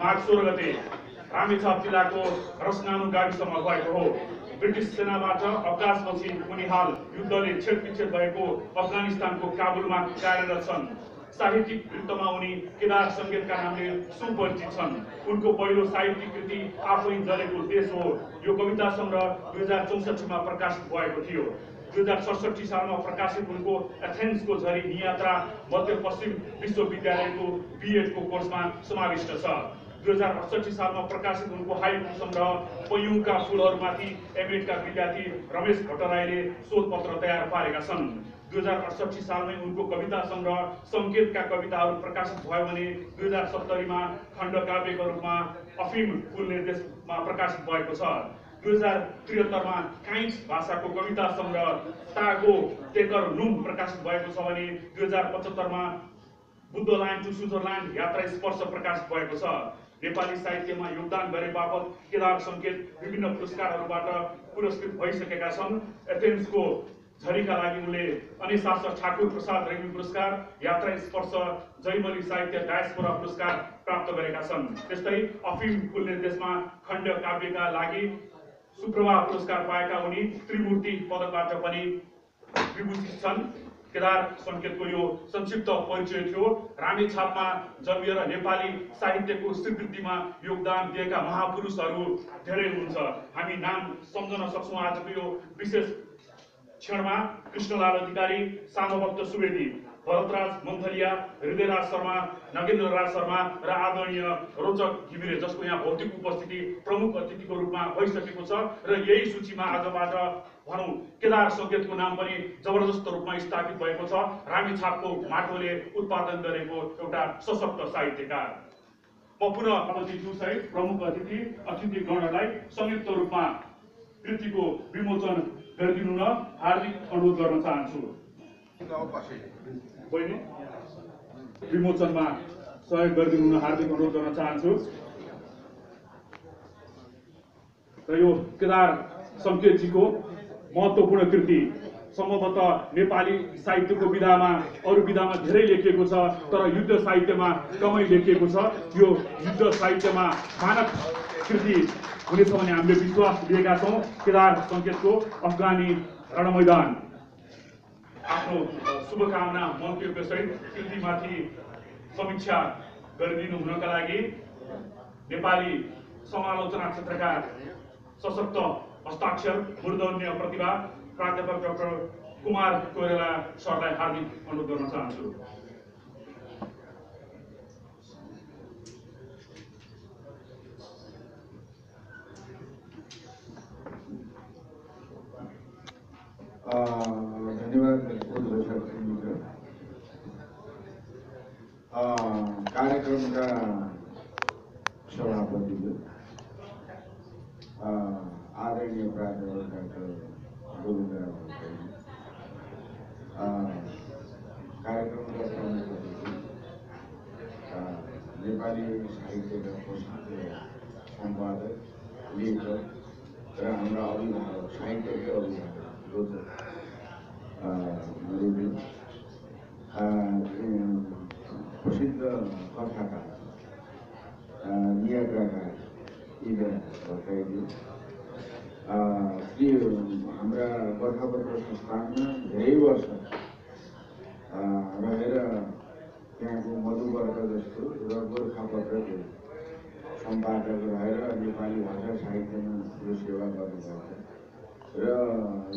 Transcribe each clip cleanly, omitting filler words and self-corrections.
माघ 16 गते रामेछाप जिल्लाको रसनानु गाविसमा भएको हो। ब्रिटिस सेनाबाट अवकाशपछि उनी हाल युद्धले छेडपिछेड भएको अफगानिस्तानको काबुलमा कार्यरत छन्। साहित्यिक वृत्तमा उनी केदार सङ्गीतका नामले सुपरिचित छन्। उनको पहिलो साहित्यिक कृति आफै जलेको देश हो। यो कविता सङ्ग्रह 2064 मा प्रकाशित भएको थियो। 2067 सालमा प्रकाशित उनको एथेन्सको झरी नियात्रा मध्यपश्चिम विश्वविद्यालयको बीएडको कोर्समा समाविष्ट छ। 2068 सालमा प्रकाशित उनको हाइकु सङ्ग्रह पयुङका फुलहरूमाथि एमएडका विद्यार्थी रमेश भट्टराईले शोधपत्र तयार पारेका छन्। 2068 सालमै उनको कविता सङ्ग्रह सङ्केतका कविताहरू प्रकाशित भयो भने 2070 मा खण्डकाव्यको रूपमा अफिम फुल निर्देशमा प्रकाशित भएको छ। 2073 मा काइन्स भाषाको कविता सङ्ग्रह तागो टेकर लुम प्रकाशित भएको छ भने 2075 मा बुद्ध लाइन टु स्विजरल्यान्ड यात्रा स्पर्श प्रकाशित भएको छ। नेपाली साहित्यमा योगदान गरे बापत केदार सङ्केत विभिन्न पुरस्कारहरूबाट पुरस्कृत भइसकेका छन्। एथेन्सको झरीका लागि उनले अनिशास ठाकुर प्रसाद रेग्मी पुरस्कार, यात्रा स्पर्श जयमली साहित्य डायस्पोरा पुरस्कार प्राप्त गरेका छन्। त्यस्तै अफिम फुल निर्देशमा खण्ड काव्यका लागि सुप्रभा पुरस्कार पाएका उनी त्रिमूर्ति पदकबाट पनि विभूषित छन्। केदार सङ्केतको यो संक्षिप्त परिचय थियो। रामेछापमा जन्मिएर नेपाली साहित्यको श्रीवृद्धिमा योगदान दिएका महापुरुषहरू धेरै हुनुहुन्छ। हामी नाम सम्झन सक्छौँ आजको यो विशेष क्षणमा। कृष्णलाल अधिकारी, सामभक्त सुवेदी, भरतराज मन्थलिया, हृदयराज शर्मा, नगेन्द्र राज शर्मा र आदरणीय रोचक घिमिरे, जसको यहाँ भौतिक उपस्थिति प्रमुख अतिथिको रूपमा भइसकेको छ। र यही सूचीमा आजबाट भनौँ केदार सङ्केतको नाम पनि जबरजस्त रूपमा स्थापित भएको छ। रामेछापको माटोले उत्पादन गरेको एउटा सशक्त साहित्यकार। म पुनः अतिथिसहित प्रमुख अतिथिगणलाई संयुक्त रूपमा कृतिको विमोचन गरिदिनु न हार्दिक अनुरोध गर्न चाहन्छु। विमोचनमा सहयोग गरिदिनु न हार्दिक अनुरोध गर्न चाहन्छु। र यो केदार सङ्केतजीको महत्त्वपूर्ण कृति सम्भवतः नेपाली साहित्यको विधामा अरू विधामा धेरै लेखिएको छ, तर युद्ध साहित्यमा कमै लेखिएको छ। यो युद्ध साहित्यमा मानक कृति हुनेछ भन्ने हामीले विश्वास लिएका छौँ। केदार सङ्केतको अफगानी रणमैदान आफ्नो शुभकामना मन्तव्यसहित कृतिमाथि समीक्षा गरिदिनु हुनका लागि नेपाली समालोचना क्षेत्रका सशक्त हस्ताक्षर मूर्धन्य प्रतिभा प्राध्यापक डाक्टर कुमार कोइराला सरलाई हार्दिक अनुरोध गर्न चाहन्छु। धन्यवाद कार्यक्रमका सभापतिज्यू, आदरणीय प्राध्यापक डाक्टर गोविन्दराव भट्टराई, कार्यक्रमका प्रमुख अतिथि, नेपाली साहित्यका प्रसिद्ध सम्पादक, लेखक र हाम्रा अभिभावक, साहित्यका अभिभावक रोचक प्रसिद्ध कथाकार, नियाग्राकार इन्द्र भट्टराईज्यू, हाम्रा गोर्खापत्र संस्थानमा धेरै वर्ष रहेर त्यहाँको मधुवर्ग जस्तो र गोर्खापत्रको सम्पादक रहेर नेपाली भाषा साहित्यमा यो सेवा गर्नुभएको र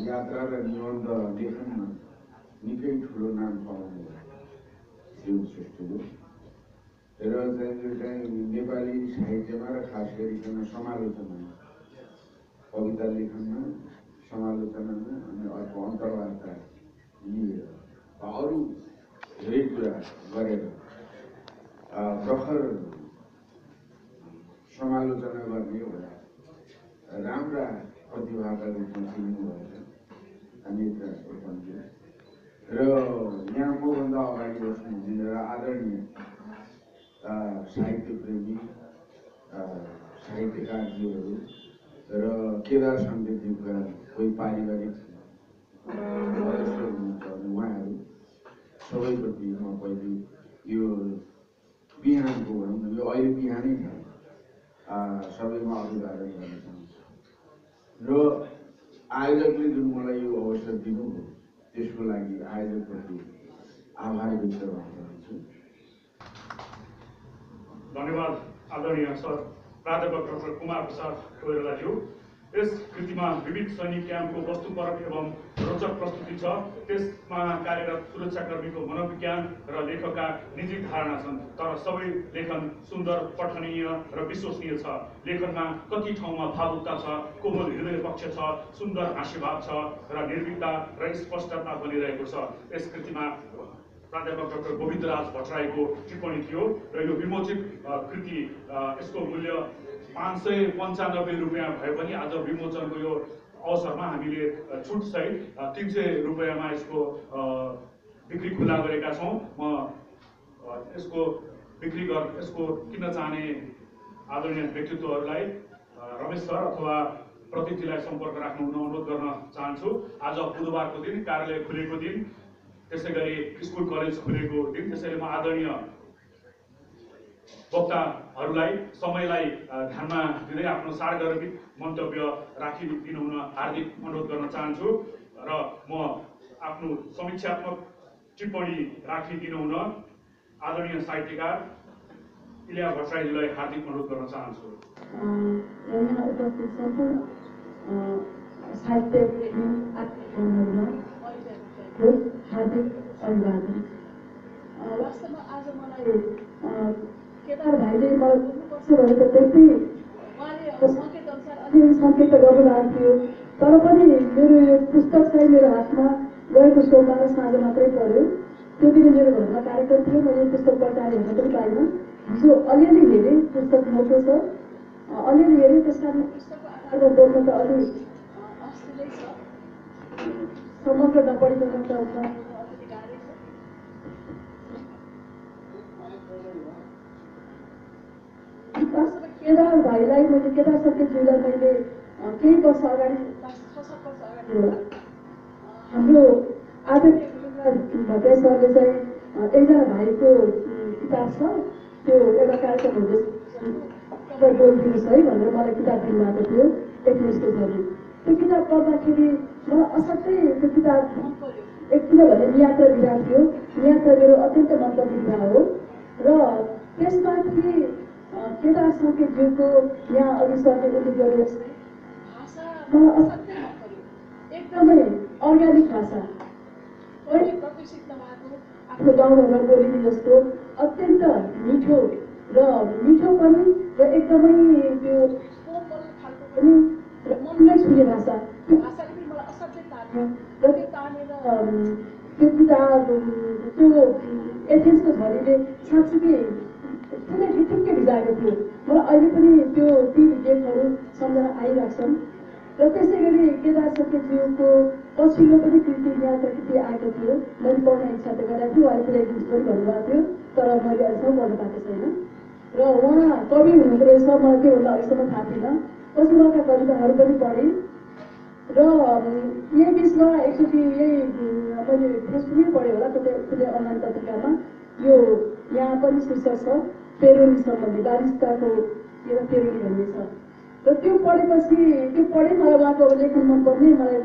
यात्रा र निबन्ध लेखनमा निकै ठुलो नाम कमाउनु शिव श्रेष्ठले र चाहिँ नेपाली साहित्यमा र खास गरिकन समालोचनामा, कविता लेखनमा, समालोचनामा अनि अर्को अन्तर्वार्ता लिएर अरू धेरै कुरा गरेर प्रखर समालोचना गर्ने एउटा राम्रा प्रतिभाका रूपमा चिन्नुभएको अनेकका रूपमा र यहाँ मभन्दा अगाडि बस्नुहुने र आदरणीय साहित्य प्रेमी साहित्यकारजीहरू र केदार सङ्केतज्यूका कोही पारिवारिक सदस्य हुनुहुन्छ उहाँहरू सबैप्रति म पहिले यो बिहानको भनौँ न, यो अहिले बिहानै छ सबैमा अभिवादन गर्न चाहन्छु र आयोजकले जुन मलाई यो अवसर दिनुभयो त्यसको लागि आयोजकप्रति आभार व्यक्त गर्न चाहन्छु। धन्यवाद आदरणीय सर प्राध्यापक डाक्टर कुमार प्रसाद कोइरालाज्यू। यस कृतिमा विविध सैनिक क्याम्पको वस्तुपरक एवं रोचक प्रस्तुति छ। त्यसमा कार्यरत सुरक्षाकर्मीको मनोविज्ञान र लेखकका निजी धारणा छन्, तर सबै लेखन सुन्दर, पठनीय र विश्वसनीय छ। लेखनमा कति ठाउँमा भावुकता छ, कोमल हृदय पक्ष छ, सुन्दर हास्यभाव छ र निर्भीकता र स्पष्टता बनिरहेको छ। यस कृतिमा प्राध्यापक डाक्टर गोविन्दराज भट्टराईको टिप्पणी थियो र यो विमोचित कृति यसको मूल्य 595 रुपियाँ भए पनि आज विमोचनको यो अवसरमा हामीले छुट सहित 300 रुपियाँमा यसको बिक्री खुला गरेका छौँ। म यसको यसको किन्न चाहने आदरणीय व्यक्तित्वहरूलाई रमेश सर अथवा प्रतीकजीलाई सम्पर्क राख्नु अनुरोध गर्न चाहन्छु। आज बुधबारको दिन, कार्यालय खुलेको दिन, त्यसै गरी स्कुल कलेज खुलेको दिन, त्यसैले म आदरणीय वक्ताहरूलाई समयलाई ध्यानमा दिँदै आफ्नो सारगर्भित मन्तव्य राखिदिनु हुन हार्दिक अनुरोध गर्न चाहन्छु र म आफ्नो समीक्षात्मक टिप्पणी राखिदिनु हुन आदरणीय साहित्यकार इलिया भट्टराईजीलाई हार्दिक अनुरोध गर्न चाहन्छु। यहाँ उपस्थित सम्पूर्ण साहित्य हार्दिक अभिवादन। वास्तवमा आज मलाई केदार भाइले मलाई बोल्नुपर्छ भनेको त्यति उहाँले सङ्केत अनुसार अलिअलि सङ्केत त गर्नुभएको थियो, तर पनि मेरो यो पुस्तक चाहिँ मेरो हातमा गएको सोमबार साँझ मात्रै पऱ्यो। त्यो दिन मेरो घरमा कार्यक्रम थियो, मैले पुस्तक पढ्दाखेरि हेर्न पनि पाइनँ। हिजो अलिअलि हेरेँ, पुस्तक मोटो छ, अलिअलि हेरेँ, त्यस कारण पुस्तकको आधारमा बोल्न त अलि अस्तिलै छ, समग्र नपढिकन त अलिकति गाह्रै छ। वास्तवमा केदार भाइलाई मैले केदार सङ्केतज्यूलाई मैले केही वर्ष अगाडि 6-7 वर्ष अगाडि होला हाम्रो आदरणीय भट्टराई सरले चाहिँ एकजना भाइको किताब छ, त्यो एउटा कार्यक्रम हुँदैछ, तपाईँ बोलिदिनुहोस् है भनेर मलाई किताब दिनुभएको थियो 21 गते। त्यो किताब पढ्दाखेरि मलाई असाध्यै त्यो किताब मन पर्यो। एक किनभने नियात्रा विधा थियो, नियात्रा मेरो अत्यन्त मनपर्ने विधा हो र त्यसमाथि केदार सङ्केतज्यूको यहाँ अघि सरले उल्लेख गरे जस्तै भाषा मलाई असाध्यै मन पर्यो। एकदमै अर्ग्यानिक भाषा, कहिले प्रदूषित नभएको, आफ्नो गाउँघरमा बोलिने जस्तो अत्यन्त मिठो पनि र एकदमै त्यो कोमल खालको पनि र मनलाई छुने भाषा। त्यो भाषाले पनि मलाई असाध्यै तान्यो र त्यो तानेर त्यो किताब त्यो एथेन्सको झरीले साँच्चीकै पुरै ढिटिक्कै भिजाएको थियो। मलाई अहिले पनि त्यो ती लेखहरू सम्झना आइरहेछन् र त्यसै गरी केदार सङ्केतज्यूको पछिल्लो पनि कृति यात्रा कृति आएको थियो, मैले पढ्ने इच्छा त गरेको थिएँ, उहाँले पुरै दिन्छु पनि भन्नुभएको थियो, तर मैले अहिलेसम्म पढ्नु पाएको छैन र उहाँ कवि हुनुहुँदो रहेछ, मलाई त्योभन्दा अहिलेसम्म थाहा थिएन। पछि उहाँका कविताहरू पनि पढेँ र यही बिचमा एकचोटि यही मैले फेसबुकमै पढेँ होला, कुनै अनलाइन पत्रिकामा यो यहाँ पनि शीर्षक छ पेरोनी सम्बन्धी, बारिस्ताको एउटा पेरोनी भन्ने छ र त्यो पढेपछि त्यो पढेँ, मलाई उहाँको लेखन मनपर्ने, मलाई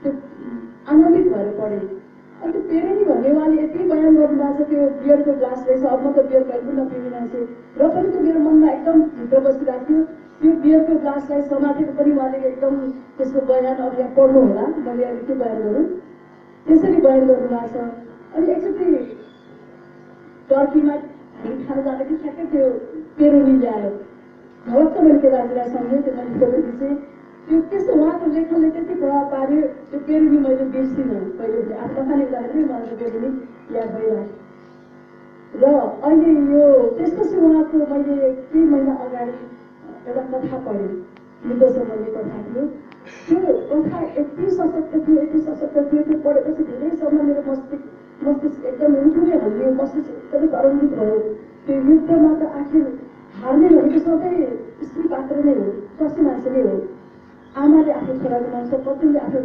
त्यो आनन्दित भएर पढेँ। अनि त्यो पेरोनी भन्ने उहाँले यति बयान गर्नुभएको छ, त्यो बियरको ग्लास रहेछ, अब म त बियर कहिले पनि नपिउने मान्छे र पनि त्यो मेरो मनमा एकदम भित्र बसिरहेको थियो। त्यो बियरको ग्लासलाई समातेको पनि उहाँले एकदम त्यसको बयान अब यहाँ पढ्नु होला, मैले अहिले के बयान गरौँ, त्यसरी बयान गर्नुभएको छ। अनि एकचोटि टर्कीमा हामी खाना जाँदाखेरि ठ्याक्कै त्यो पेरोनी ल्यायो, भरत मैले केदारजीलाई सम्झेँ, त्यो मैले फोटो खिचेँ। त्यो त्यस्तो उहाँको लेखनले त्यति प्रभाव पार्यो, त्यो पेरोनी मैले बिर्सिनँ। पहिले आफ्नो कथाले हुँदाखेरि मलाई त्यो पेरोनी याद भइरहेको र अहिले यो त्यसपछि उहाँको मैले केही महिना अगाडि एउटा कथा पढेँ, युद्ध सम्बन्धी कथा थियो। त्यो कथा यति सशक्त थियो, त्यो पढेपछि धेरैसम्म मेरो मस्तिष्क एकदम उठुने हल्लियो, मस्तिष्क एकदमै तरङ्गित भयो। त्यो युद्धमा त आखिर हार्ने भनेको सधैँ स्त्री पात्र नै हो, स्वास्थ्य मान्छे नै हो। आमाले आफ्नो छोरा गुमाउँछ, पत्नीले आफ्नो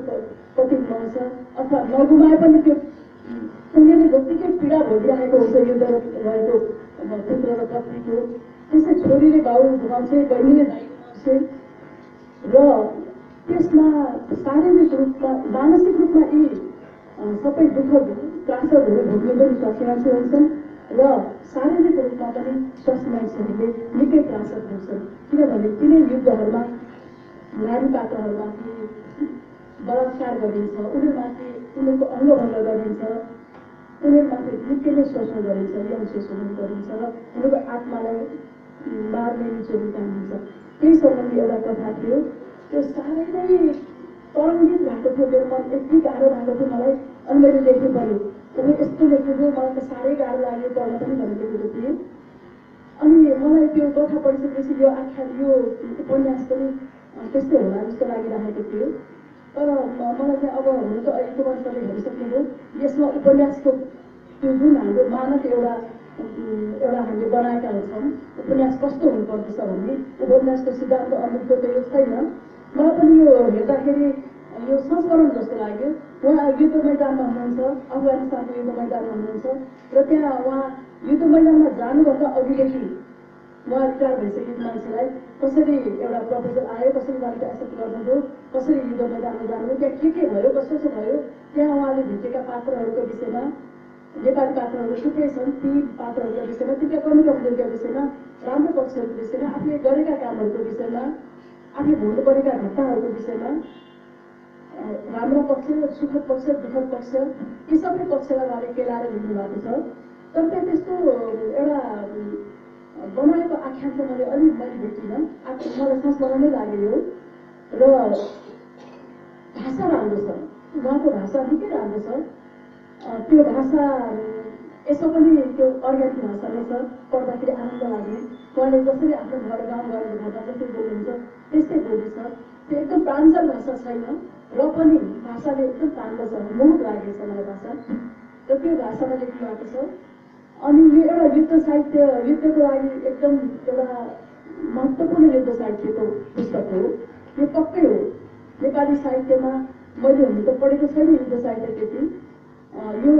पति गुमाउँछ, अथवा नगुमाए पनि त्यो उनीहरूले जत्तिकै पीडा भोगिरहेको हुन्छ युद्ध भएको पुत्र र पत्नीको। त्यसै छोरीले बाउ भन्छे, बहिनीले दाइ भन्छे र त्यसमा शारीरिक रूपमा मानसिक रूपमा यी सबै दुःख त्रासदहरू भोग्ने पनि स्वास्थ्य मान्छे हुन्छन् र शारीरिक रूपमा पनि स्वास्थ्य मान्छेहरूले निकै त्रासद हुन्छन्। किनभने तिनै युद्धहरूमा नारी पात्रहरूमाथि बलात्कार गरिन्छ, उनीहरूमाथि उनीहरूको अङ्गभङ्ग गरिन्छ, उनीहरूमाथि निकै नै शोषण गरिन्छ, यौन शोषण गरिन्छ र उनीहरूको आत्मालाई मार्ने निचोरी काम हुन्छ। त्यही सम्बन्धी एउटा कथा थियो, त्यो साह्रै नै तरङ्गित भएको थियो, मेरो मन यति गाह्रो भएको थियो मलाई। अनि मैले लेख्नु पर्यो, उसले यस्तो लेखेको, मलाई त साह्रै गाह्रो लाग्यो पढ्न पनि भनेर लेखेको थिएँ। अनि मलाई त्यो कथा पढिसकेपछि यो आख्यान, यो उपन्यास पनि त्यस्तै होला जस्तो लागिरहेको थियो। तर मलाई चाहिँ अब हुनु त अहिले त वर्षले हेरिसक्नुभयो, यसमा उपन्यासको त्यो जुन हाम्रो मानक एउटा हामीले बनाएका छौँ, उपन्यास कस्तो हुनुपर्दछ भन्ने उपन्यासको सिद्धान्त अनुरूपको त यो छैन। मलाई पनि यो हेर्दाखेरि यो संस्मरण जस्तो लाग्यो। उहाँ युद्ध मैदानमा हुनुहुन्छ, अफगानिस्तानको युद्ध मैदानमा हुनुहुन्छ र त्यहाँ उहाँ युद्ध मैदानमा जानुभन्दा अघिदेखि उहाँ रिटायर भइसकेको मान्छेलाई कसरी एउटा प्रपोजल आयो, कसरी उहाँले एक्सेप्ट गर्नुभयो, कसरी युद्ध मैदानमा जानुभयो, त्यहाँ के भयो, कसो भयो, त्यहाँ उहाँले भेटेका पात्रहरूको विषयमा, नेपाली पात्रहरू थुप्रै छन्, ती पात्रहरूका विषयमा, तिनका कमी कमजोरीका विषयमा, राम्रो पक्षहरूको विषयमा, आफूले गरेका कामहरूको विषयमा, आफूले भोग्नु परेका घटनाहरूको विषयमा, राम्रो पक्ष, सुखद पक्ष, दुःखद पक्ष, यी सबै पक्षलाई उहाँले केलाएर लेख्नु भएको छ। तर त्यहाँ त्यस्तो एउटा बनाएको आख्यान चाहिँ मैले भेटिनँ। मलाई संस्मरणै लाग्यो यो। र भाषा राम्रो छ, उहाँको भाषा निकै राम्रो छ। त्यो भाषा यसो पनि त्यो अर्ग्यानिक भाषा नै छ, पढ्दाखेरि आनन्द लाग्ने। उहाँले जसरी आफ्नो घर गाउँ गरेको भाषा जसरी बोल्नुहुन्छ त्यस्तै बोली छ। त्यो एकदम प्राञ्जल भाषा छैन र पनि भाषाले एकदम प्राञ्जल छ, मोहक लागेको छ मलाई भाषा र त्यो भाषामा लेख्नु भएको छ। अनि यो एउटा युद्ध साहित्य, युद्धको लागि एकदम एउटा महत्त्वपूर्ण युद्ध साहित्यको पुस्तक हो। यो पक्कै हो नेपाली साहित्यमा मैले हुनु त पढेको छैन युद्ध साहित्य त्यति। यो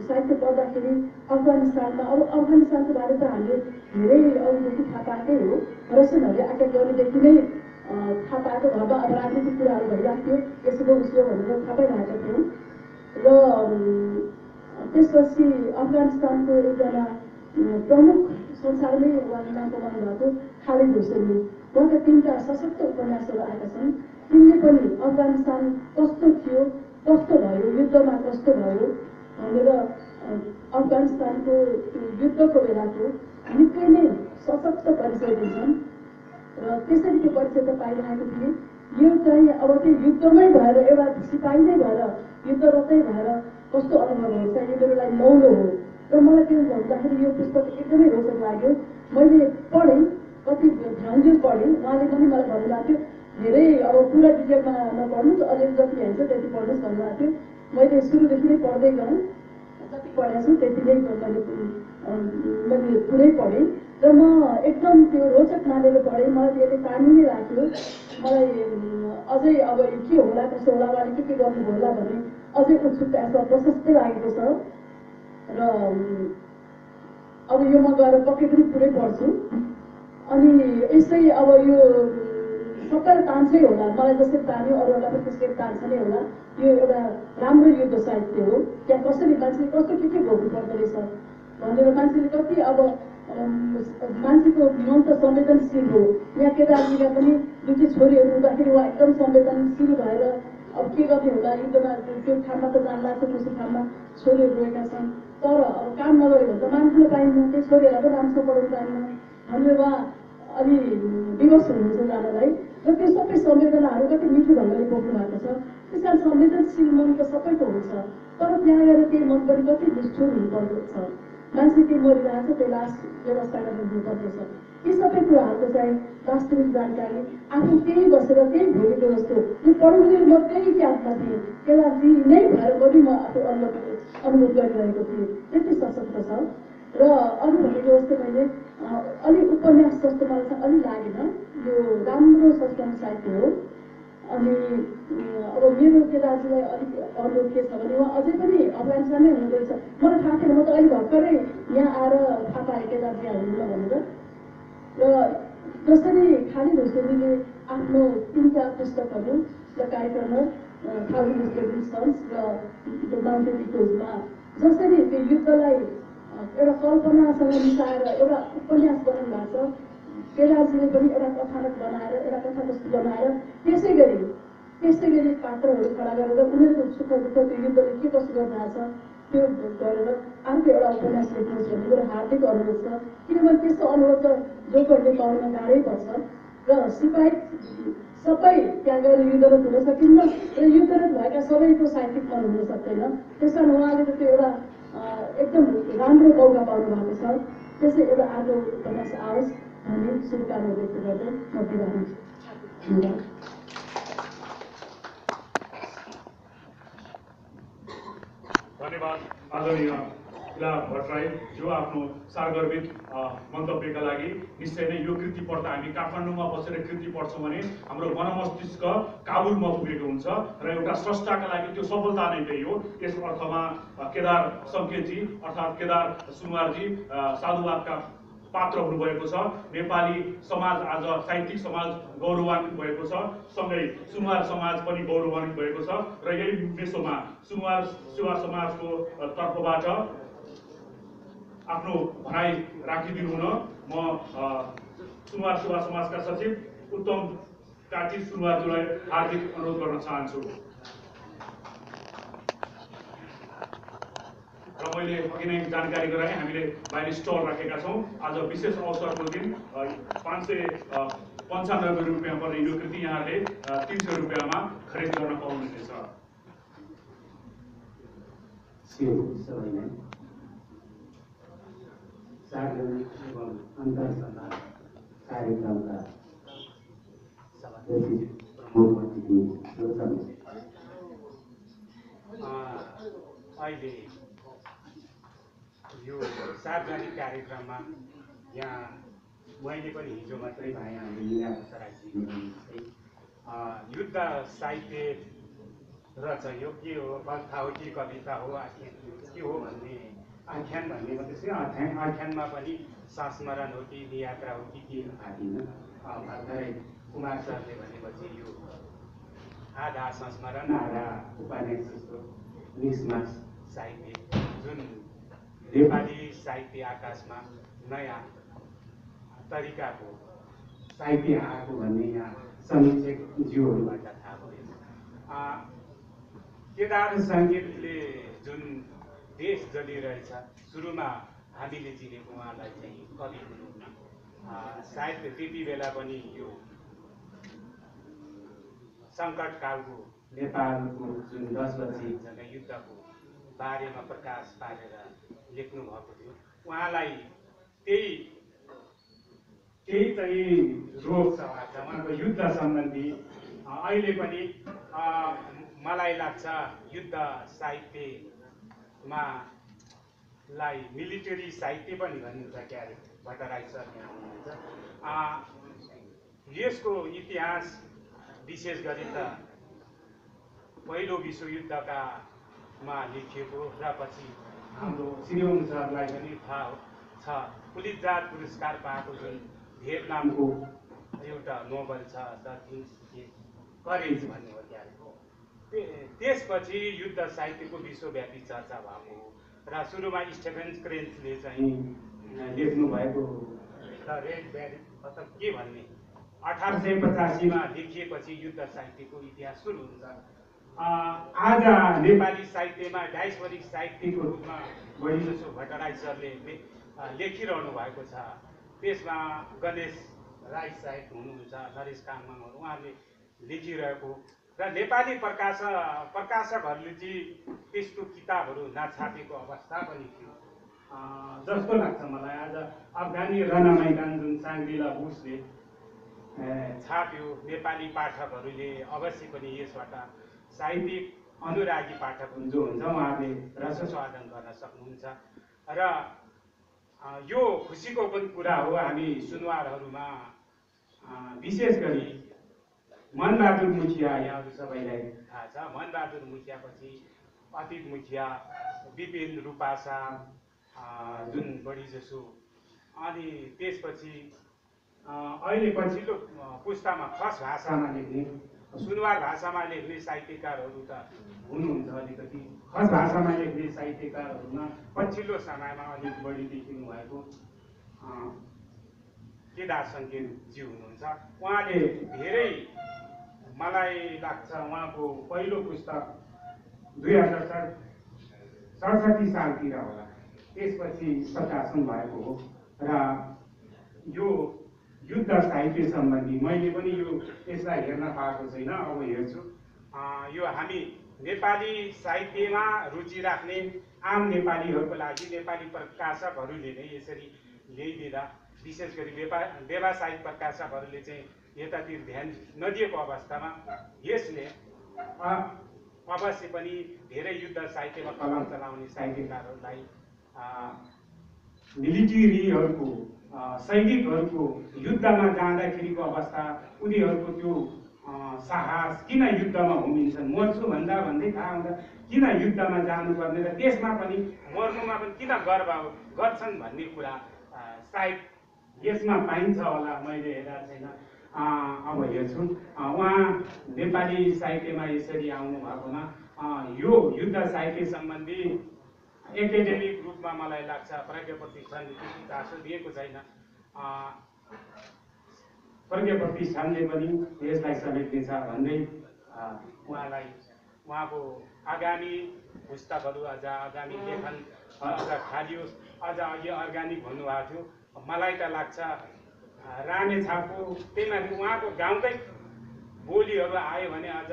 साहित्य पढ्दाखेरि अफगानिस्तानमा, अब अफगानिस्तानको बारे त हामीले धेरै अघिदेखि थाहा पाएकै हो, रसियनहरूले आक्रमण गरेदेखि नै थाहा पाएको, घरमा अब राजनीतिक कुराहरू भइरहेको थियो, यसो उसो भनेर थाहा पाइरहेका थियौँ। र त्यसपछि अफगानिस्तानको एकजना प्रमुख संसारमै उहाँले नाम कमाउनु भएको खालिद हुसैनी, उहाँका 3टा सशक्त उपन्यासहरू आएका छन्। तिनले पनि अफगानिस्तान कस्तो थियो, कस्तो भयो, युद्धमा कस्तो भयो भनेर अफगानिस्तानको युद्धको बेलाको निकै नै सशक्त परिचय दिन्छन् र त्यसरी त्यो परिचय त पाइरहेको थिएँ। यो चाहिँ अब त्यो युद्धमै भएर एउटा सिपाही नै भएर युद्धरतै भएर कस्तो अनुभव हुन्छ, यो मेरो लागि नौलो हो र मलाई त्यो भन्दाखेरि यो पुस्तक एकदमै रोचक लाग्यो। मैले पढेँ, कति ध्यानले पढेँ, उहाँले पनि मलाई भन्नुभएको थियो धेरै अब पुरा डिटेलमा नपढ्नुहोस्, अलिअलि जति भ्याइन्छ त्यति पढ्नुहोस् भन्नुभएको थियो। मैले सुरुदेखि नै पढ्दै गएँ, जति पढेको छु त्यति नै मैले पुरै पढेँ र म एकदम त्यो रोचक मानेर पढेँ। मलाई त्यसले तानी नै राख्यो। मलाई अझै अब के होला कसो होला, उहाँले के गर्नु होला भन्ने अझै उत्सुकता यसमा प्रशस्तै लागेको छ र अब यो म गएर पक्कै पनि पुरै पढ्छु। अनि यसै अब यो सबैलाई तान्छै होला, मलाई जसरी तान्यो अरूहरूलाई पनि त्यसरी तान्छ नै होला। यो एउटा राम्रो युद्ध साहित्य हो। त्यहाँ कसरी मान्छेले कस्तो के भोग्नु पर्दो रहेछ भनेर मान्छेले कति अब मान्छेको मन त संवेदनशील हो। यहाँ केदारजीका पनि जुन चाहिँ छोरीहरू हुँदाखेरि उहाँ एकदम संवेदनशील भएर अब के गर्ने होला, युद्धमा त्यो ठाउँमा त जान लाग्छ, दोस्रो ठाउँमा छोरीहरू रहेका छन्, तर अब काम नगऱ्यो भने त मान्छेले पाइन्न, त्यो छोरीहरूलाई पनि राम्रोसँग पढाउनु पाइन्न भनेर उहाँ अलि विवश हुनुहुन्छ जानलाई र त्यो सबै संवेदनाहरू कति मिठो ढङ्गले बोक्नु भएको छ। त्यस कारण संवेदनशील मन त सबैको हुन्छ, तर त्यहाँ गएर त्यही मन पनि कति निष्ठुर हुनुपर्दछ। मान्छे केही मरिरहेको छ, त्यो लास व्यवस्था गरेर दिनुपर्दछ। यी सबै कुराहरूको चाहिँ वास्तविक जानकारी आफू त्यही बसेर त्यही भोगेको जस्तो यो पढाउने म त्यही क्याम्पमा थिएँ, केदारजी नै भएर पनि म आफू अनुभव गरिरहेको थिएँ। त्यति सशक्त छ र अरू भनेको जस्तो मैले अलि उपन्यास जस्तो मलाई चाहिँ अलि लागेन। यो राम्रो सस्पेन्स साहित्य हो। अनि अब मेरो केदारजीलाई अलिक अनुरोध के छ भने उहाँ अझै पनि अफगानिस्तानमै हुनुहुँदैछ। मलाई थाहा थिएन, म त अहिले भर्खरै यहाँ आएर थाहा पाएँ केदारजी हुनुहुन्न भनेर। र जसरी खाली घोषणीले आफ्नो 3 पुस्तकहरू र कार्यक्रमहरू थाउजन्ड स्टेपिङ स्टोन्स र द माउन्टेन इकोजमा जसरी त्यो युद्धलाई एउटा कल्पनासँग मिसाएर एउटा उपन्यास बनाउनु भएको छ, केदारजीले पनि एउटा कथानक बनाएर एउटा कथावस्तु बनाएर त्यसै गरी पात्रहरू खडा गरेर उनीहरूको सुख दुःख त्यो युद्धले के कसो गरिरहेछ त्यो गरेर अर्को एउटा उपन्यास लेख्नुहोस् भन्ने मेरो हार्दिक अनुरोध छ। किनभने त्यस्तो अनुरोध त जो कोहीले पाउन गाह्रै पर्छ र सिपाही सबै त्यहाँ गएर युद्धरत हुन सकिन्न र युद्धरत भएका सबैको साहित्यिक मन हुन सक्दैन। त्यस कारण उहाँले त त्यो एउटा एकदम राम्रो मौका पाउनु भएको छ। त्यसै एउटा अर्को उपन्यास आओस् भन्ने शुभकामना व्यक्त गर्दै म बिदा हुन्छु। धन्यवाद आदरणीय इला भट्टराई जो आफ्नो सारगर्भित मन्तव्यका लागि। निश्चय नै यो कृति पढ्दा हामी काठमाडौँमा बसेर कृति पढ्छौँ भने हाम्रो मनमस्तिष्क काबुलमा पुगेको हुन्छ र एउटा स्रष्टाका लागि त्यो सफलता नै त्यही हो। यस अर्थमा केदार सङ्केतजी अर्थात् केदार सुनवारजी साधुवादका पात्र हुनुभएको छ। नेपाली समाज आज साहित्यिक समाज गौरवान्वित भएको छ, सँगै सुनवार समाज पनि गौरवान्वित भएको छ र यही विश्वमा सुनवार सेवा समाजको तर्फबाट आफ्नो भनाइ राखिदिनु हुन म सुनवार सेवा समाजका सचिव उत्तम कार्तिक सुनवारज्यूलाई हार्दिक अनुरोध गर्न चाहन्छु। र मैले अघि नै जानकारी गराएँ हामीले बाहिर स्टल राखेका छौँ। आज विशेष अवसरको दिन 595 रुपियाँ पर्ने यो कृति यहाँले 300 रुपियाँमा खरिद गर्न पाउनुहुनेछ। सबैलाई सार्वजनिक एवं अन्तरसभा कार्यक्रमका सभापति प्रमुख अतिथि अहिले यो सार्वजनिक कार्यक्रममा यहाँ मैले पनि हिजो मात्रै भएँ हाम्रो इन्दिरा सराईजी युद्ध साहित्य रहेछ यो के हो, कथा हो कि कविता हो, आख्यान के हो भन्ने आख्यान भन्ने मात्रै आख्यानमा पनि संस्मरण हो कि यात्रा हो कि के थाहा थिएन। भर्खरै कुमार सरले भनेपछि यो आधा संस्मरण आधा उपन्यास जस्तो मिसमास साहित्य जुन नेपाली साहित्य आकाशमा नयाँ तरिकाको साहित्य आएको भन्ने यहाँ समीक्षकज्यूहरूबाट थाहा भयो। केदार सङ्गीतले जुन देश जलिरहेछ सुरुमा हामीले चिनेको उहाँलाई चाहिँ कविको रूपमा सायद त्यति बेला पनि यो सङ्कटकालको नेपालको जुन 10 वर्षीय जनयुद्धको बारेमा प्रकाश पारेर लेख्नु भएको थियो। उहाँलाई त्यही चाहिँ रोग छ उहाँको युद्ध सम्बन्धी। अहिले पनि मलाई लाग्छ युद्ध साहित्यमा लाई मिलिटरी साहित्य पनि भनिन्छ क्यारे भट्टराई सरले भन्नुहुन्छ। यसको इतिहास विशेष गरी त पहिलो विश्वयुद्धकामा लेखिएको र पछि हाम्रो श्रीओम सरलाई पनि थाहा छ पुलित्जर पुरस्कार पाएको जुन भियतनामको एउटा नोभल छ द थिङ्स करेज भन्ने हो क्यारे। त्यसपछि युद्ध साहित्यको विश्वव्यापी चर्चा भएको र सुरुमा स्टेफेन क्रेन्चले चाहिँ लेख्नु भएको द रेड ब्यारी अथवा के भन्ने 1885 मा लेखिएपछि युद्ध साहित्यको इतिहास सुरु हुन्छ। आज नेपाली साहित्यमा डायस्पोरिक साहित्यको रूपमा बढीजसो भट्टराई सरले लेखिरहनु भएको छ। त्यसमा गणेश राई साहित्य हुनुहुन्छ, नरेश कामङहरू उहाँले लेखिरहेको र नेपाली प्रकाशकहरूले चाहिँ त्यस्तो किताबहरू नछापेको अवस्था पनि थियो जस्तो लाग्छ मलाई। आज अफगानी रना मैदान जुन साङ्ग्रिला बुसले छाप्यो, नेपाली पाठकहरूले अवश्य पनि यसबाट साहित्यिक अनुरागी पाठक जो हुन्छ उहाँले रसस्वादन गर्न सक्नुहुन्छ। र यो खुसीको पनि कुरा हो हामी सुनवारहरूमा विशेष गरी मनबहादुर मुखिया यहाँहरू सबैलाई थाहा छ। मनबहादुर मुखियापछि अतीत मुखिया, विपिन रूपासा जुन बढी जसो, अनि त्यसपछि अहिले पछिल्लो पुस्तामा खस भाषामा लेख्ने सुनवार भाषामा लेख्ने साहित्यकारहरू त हुनुहुन्छ अलिकति। खस भाषामा लेख्ने साहित्यकारहरूमा पछिल्लो समयमा अलिक बढी देखिनु भएको केदार सङ्केतज्यू हुनुहुन्छ। उहाँले धेरै मलाई लाग्छ उहाँको पहिलो पुस्तक 2067 सालतिर होला, त्यसपछि प्रकाशन भएको हो। र यो युद्ध साहित्य सम्बन्धी मैले पनि यसलाई हेर्न पाएको छैन, अब हेर्छु। यो हामी नेपाली साहित्यमा रुचि राख्ने आम नेपालीहरूको लागि नेपाली प्रकाशकहरूले नै यसरी ल्याइदिँदा, विशेष गरी व्यावसायिक प्रकाशकहरूले चाहिँ यतातिर ध्यान नदिएको अवस्थामा यसले अवश्य पनि धेरै युद्ध साहित्यमा कलम चलाउने साहित्यकारहरूलाई मिलिट्रीहरूको सैनिकहरूको युद्धमा जाँदाखेरिको अवस्था, उनीहरूको त्यो साहस, किन युद्धमा होमिन्छन्, मर्छु भन्दा भन्दै थाहा हुँदा किन युद्धमा जानुपर्ने र त्यसमा पनि मर्नुमा पनि किन गर्व गर्छन् भन्ने कुरा सायद यसमा पाइन्छ होला, मैले हेरेको छैन। अब हेर्छु उहाँ नेपाली साहित्यमा यसरी आउनु भएकोमा यो युद्ध साहित्य सम्बन्धी एकाडेमिक रूपमा मलाई लाग्छ प्रज्ञा प्रतिष्ठानले त्यति चासो दिएको छैन। प्रज्ञा प्रतिष्ठानले पनि यसलाई समेट्नेछ भन्दै उहाँलाई उहाँको आगामी पुस्तकहरू अझ आगामी लेखन अझ खालियोस्, अझ अघि अर्ग्यानिक भन्नुभएको थियो। मलाई त लाग्छ रामेछापको त्यही माथि उहाँको गाउँकै बोलीहरू आयो भने अझ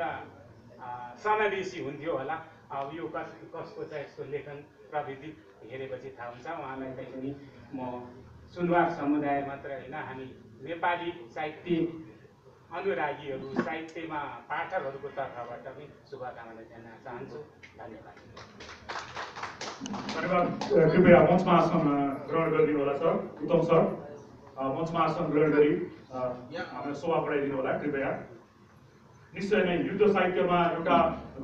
समावेशी हुन्थ्यो होला। अब यो कसको चाहिँ यसको लेखन प्रविधि हेरेपछि थाहा हुन्छ। उहाँलाई चाहिँ पनि म सुनवार समुदाय मात्र होइन, हामी नेपाली साहित्य अनुरागीहरू, साहित्यमा पाठकहरूको तर्फबाट पनि शुभकामना दिन चाहन्छु। धन्यवाद। धन्यवाद। कृपया मञ्चमा आसन ग्रहण गरिदिनु होला सर। उत्तम सर, मञ्चमा आसन ग्रहण गरी हामीलाई शोभा बढाइदिनु होला कृपया। निश्चय नै युद्ध साहित्यमा एउटा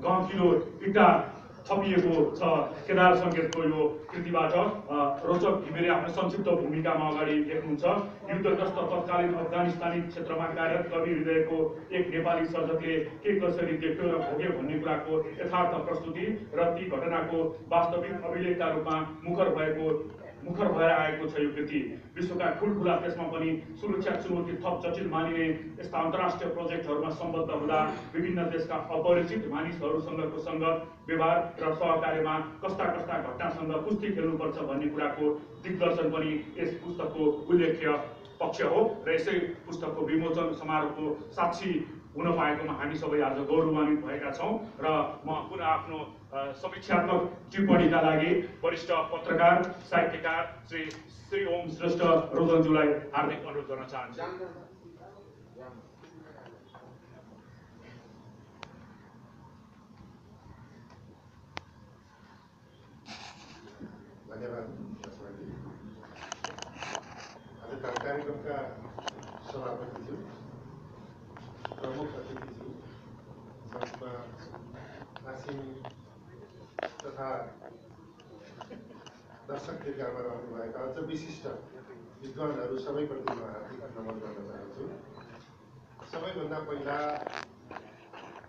गहकिलो इट्टा थपिएको छ केदार सङ्केतको यो कृतिबाट। रोचक घिमिरे आफ्नो संक्षिप्त भूमिकामा अगाडि लेख्नुहुन्छ। युद्धग्रस्त तत्कालीन अफगानिस्तानी क्षेत्रमा कार्यरत कवि हृदयको एक नेपाली सर्जकले के कसरी देख्यो र भोग्यो भन्ने कुराको यथार्थ प्रस्तुति र ती घटनाको वास्तविक अभिलेखका रूपमा मुखर भएर आएको छ यो कृति। विश्वका ठुल्ठुला त्यसमा पनि सुरक्षा चुनौती थप जटिल मानिने यस्ता अन्तर्राष्ट्रिय प्रोजेक्टहरूमा सम्बद्ध हुँदा विभिन्न देशका अपरिचित मानिसहरूसँगको सङ्गत व्यवहार र सहकार्यमा कस्ता घटनासँग कुस्ती खेल्नुपर्छ भन्ने कुराको दिग्दर्शन पनि यस पुस्तकको उल्लेख्य पक्ष हो। र यसै पुस्तकको विमोचन समारोहको साक्षी हुन पाएकोमा हामी सबै आज गौरवान्वित भएका छौँ। र म पुनः आफ्नो समीक्षात्मक टिप्पणीका लागि वरिष्ठ पत्रकार साहित्यकार श्री ओम श्रेष्ठ रोदनज्यूलाई हार्दिक अनुरोध गर्न चाहन्छु। धन्यवाद। आजका कार्यक्रमका सभापतिज्यू, प्रमुख अतिथिज्यू, मञ्चमा आसीन तथा दर्शक दीर्घामा रहनुभएका अझ विशिष्ट विद्वानहरू सबैप्रति म हार्दिक नमन गर्न चाहन्छु। सबैभन्दा पहिला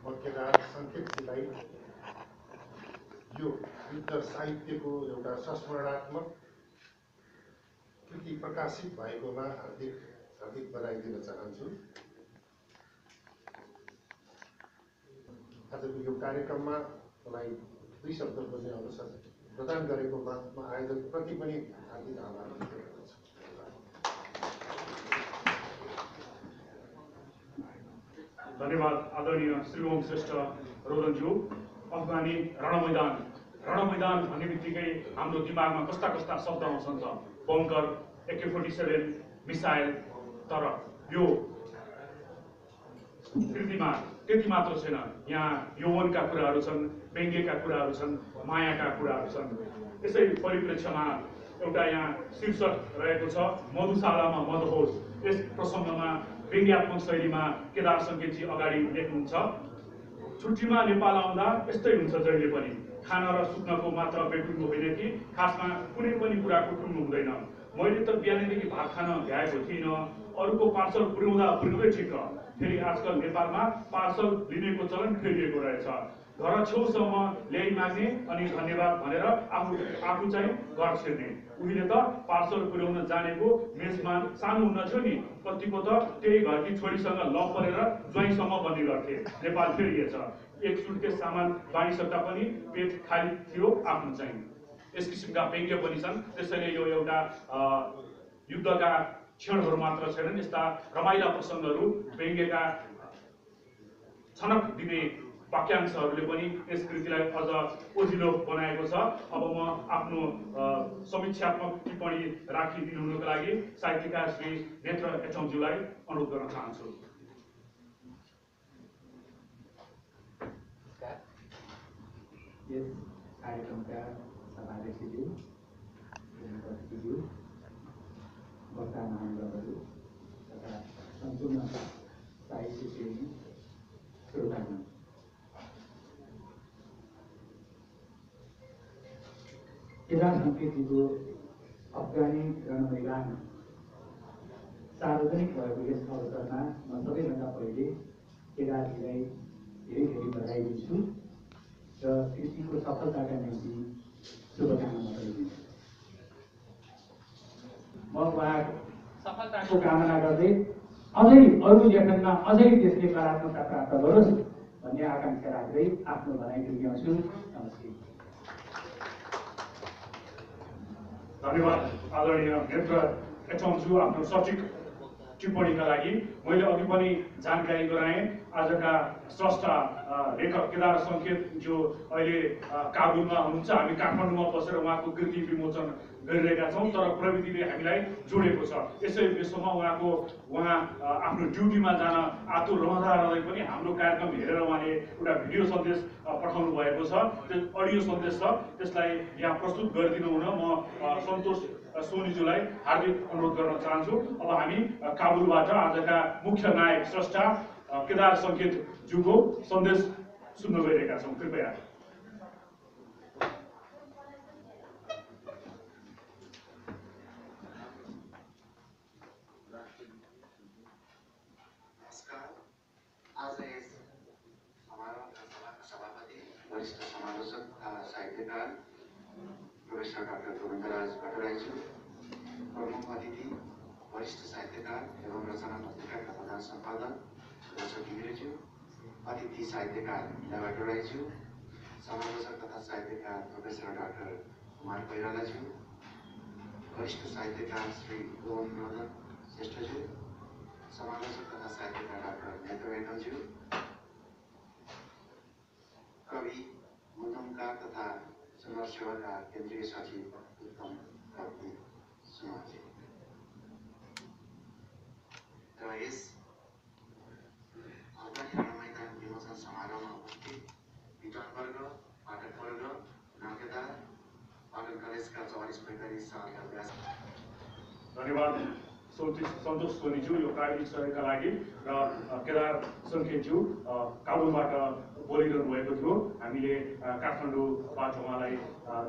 म केदार सङ्केतजीलाई यो युद्ध साहित्यको एउटा संस्मरणात्मक कृति प्रकाशित भएकोमा हार्दिक बधाई दिन चाहन्छु। आजको यो कार्यक्रममा मलाई 2 शब्द बोल्ने अवसर प्रदान गरेकोमा म आयोजकप्रति पनि हार्दिक आभार व्यक्त गर्दछु। धन्यवाद आदरणीय श्री ओम श्रेष्ठ रोदनज्यू। अफगानी रणमैदान भन्ने बित्तिकै हाम्रो दिमागमा कस्ता शब्द आउँछन् त, बङ्कर, AK-47 मिसाइल। तर यो कृतिमा त्यति मात्र छैन, यहाँ यौवनका कुराहरू छन्, व्यङ्ग्यका कुराहरू छन्, मायाका कुराहरू छन्। यसै परिप्रेक्ष्यमा एउटा यहाँ शीर्षक रहेको छ मधुशालामा मदहोस। यस प्रसङ्गमा व्यङ्ग्यात्मक शैलीमा केदार सङ्केतजी अगाडि लेख्नुहुन्छ। छुट्टीमा नेपाल आउँदा यस्तै हुन्छ जहिले पनि, खान र सुत्नको मात्र बेटुल्नु होइन कि खासमा कुनै पनि कुराको टुल्नु हुँदैन। मैले त बिहानैदेखि भात खान भ्याएको थिइनँ, अरूको पार्सल पुर्याउँदै ठिक हो। फेरि आजकल नेपालमा पार्सल लिनेको चलन फेरिएको रहेछ। घर छेउसम्म ल्याइ माग्ने अनि धन्यवाद भनेर आफू चाहिँ घर छिर्ने। उहिले त पार्सल पुर्याउन जानेको मेजमान सानो हुन्न थियो नि, कतिको त त्यही घरकी छोरीसँग लभ परेर ज्वाइँसम्म बन्ने गर्थे। नेपाल फेरिएछ। एक सुटकेस सामान बाँडिसक्दा पनि पेट खाली थियो आफ्नो चाहिँ। यस किसिमका व्यङ्ग्य पनि छन्। त्यसैले यो एउटा युद्धका क्षणहरू मात्र छैनन्, यस्ता रमाइला प्रसङ्गहरू व्यङ्ग्यका छनक दिने वाक्यांशहरूले पनि यस कृतिलाई अझ ओजिलो बनाएको छ। अब म आफ्नो समीक्षात्मक टिप्पणी राखिदिनु हुनुको लागि साहित्यकार श्री नेत्र एचमज्यूलाई अनुरोध गर्न चाहन्छु। यस कार्यक्रमका सभाध्यक्षज्यू, अतिथिज्यू, वक्ता महानुभावहरू तथा सम्पूर्ण साहित्य प्रेमी श्रोतागण, केदार सङ्केतजीको अफगानी रणमैदान सार्वजनिक भएको यस अवसरमा म सबैभन्दा पहिले केदारजीलाई धेरै धेरै बधाई दिन्छु र कृतिको सफलताका निम्ति शुभकामना पनि दिन्छु। म उहाँको सफलताको कामना गर्दै अझै अरू लेखनमा अझै त्यसले कलात्मकता प्राप्त गरोस् भन्ने आकाङ्क्षा राख्दै आफ्नो भनाइ टुङ्ग्याउँछु। नमस्ते। धन्यवाद आदरणीय नेत्र एचमज्यू आफ्नो सठिक टिप्पणीका लागि। मैले अघि पनि जानकारी गराएँ, आजका स्रष्टा लेखक केदार सङ्केत जो अहिले काबुलमा हुनुहुन्छ। हामी काठमाडौँमा बसेर उहाँको कृति विमोचन गरिरहेका छौँ, तर प्रविधिले हामीलाई जोडेको छ। यसै विश्वमा उहाँ आफ्नो ड्युटीमा जान आतुर रहँदै पनि हाम्रो कार्यक्रम हेरेर उहाँले एउटा भिडियो सन्देश पठाउनु भएको छ। त्यो अडियो सन्देश छ, त्यसलाई यहाँ प्रस्तुत गरिदिनु हुन म सन्तोष सोनीज्यूलाई हार्दिक अनुरोध गर्न चाहन्छु। अब हामी काबुलबाट आजका मुख्य नायक स्रष्टा केदार सङ्केतज्यूको सन्देश सुन्न गइरहेका छौँ। कृपया। आज यस समारोहका सभाका सभापति, वरिष्ठ समालोचक तथा साहित्यकार प्रोफेसर डाक्टर गोविन्दराज भट्टराईज्यू, प्रमुख अतिथि वरिष्ठ साहित्यकार एवं रचना पत्रिकाका प्रधान सम्पादक डाक्टर घिमिरेज्यू, अतिथि साहित्यकार इला भट्टराईज्यू, समालोचक तथा साहित्यकार प्रोफेसर डाक्टर कुमार कोइरालाज्यू, वरिष्ठ साहित्यकार श्री गोविन्द मदन श्रेष्ठज्यू, समालोचक तथा साहित्यकार डाक्टर नेत्र एचमज्यू, कवि मुदुमका तथा समाज सेवाका केन्द्रीय सचिव उत्तम भक्ति सिंहजी र यस अफगानी रणमैदान विमोचन समारोहमा उपस्थित विद्वानवर्ग, पाठकवर्ग, नाट्यकार, पाटन कलेजका 44-45 सालका अभ्यास। धन्यवाद सन्तोष सोनीज्यू यो प्राविधिक सहयोगका लागि। र केदार सङ्केतज्यू काबुलबाट बोलिरहनु भएको थियो। हामीले काठमाडौँबाट उहाँलाई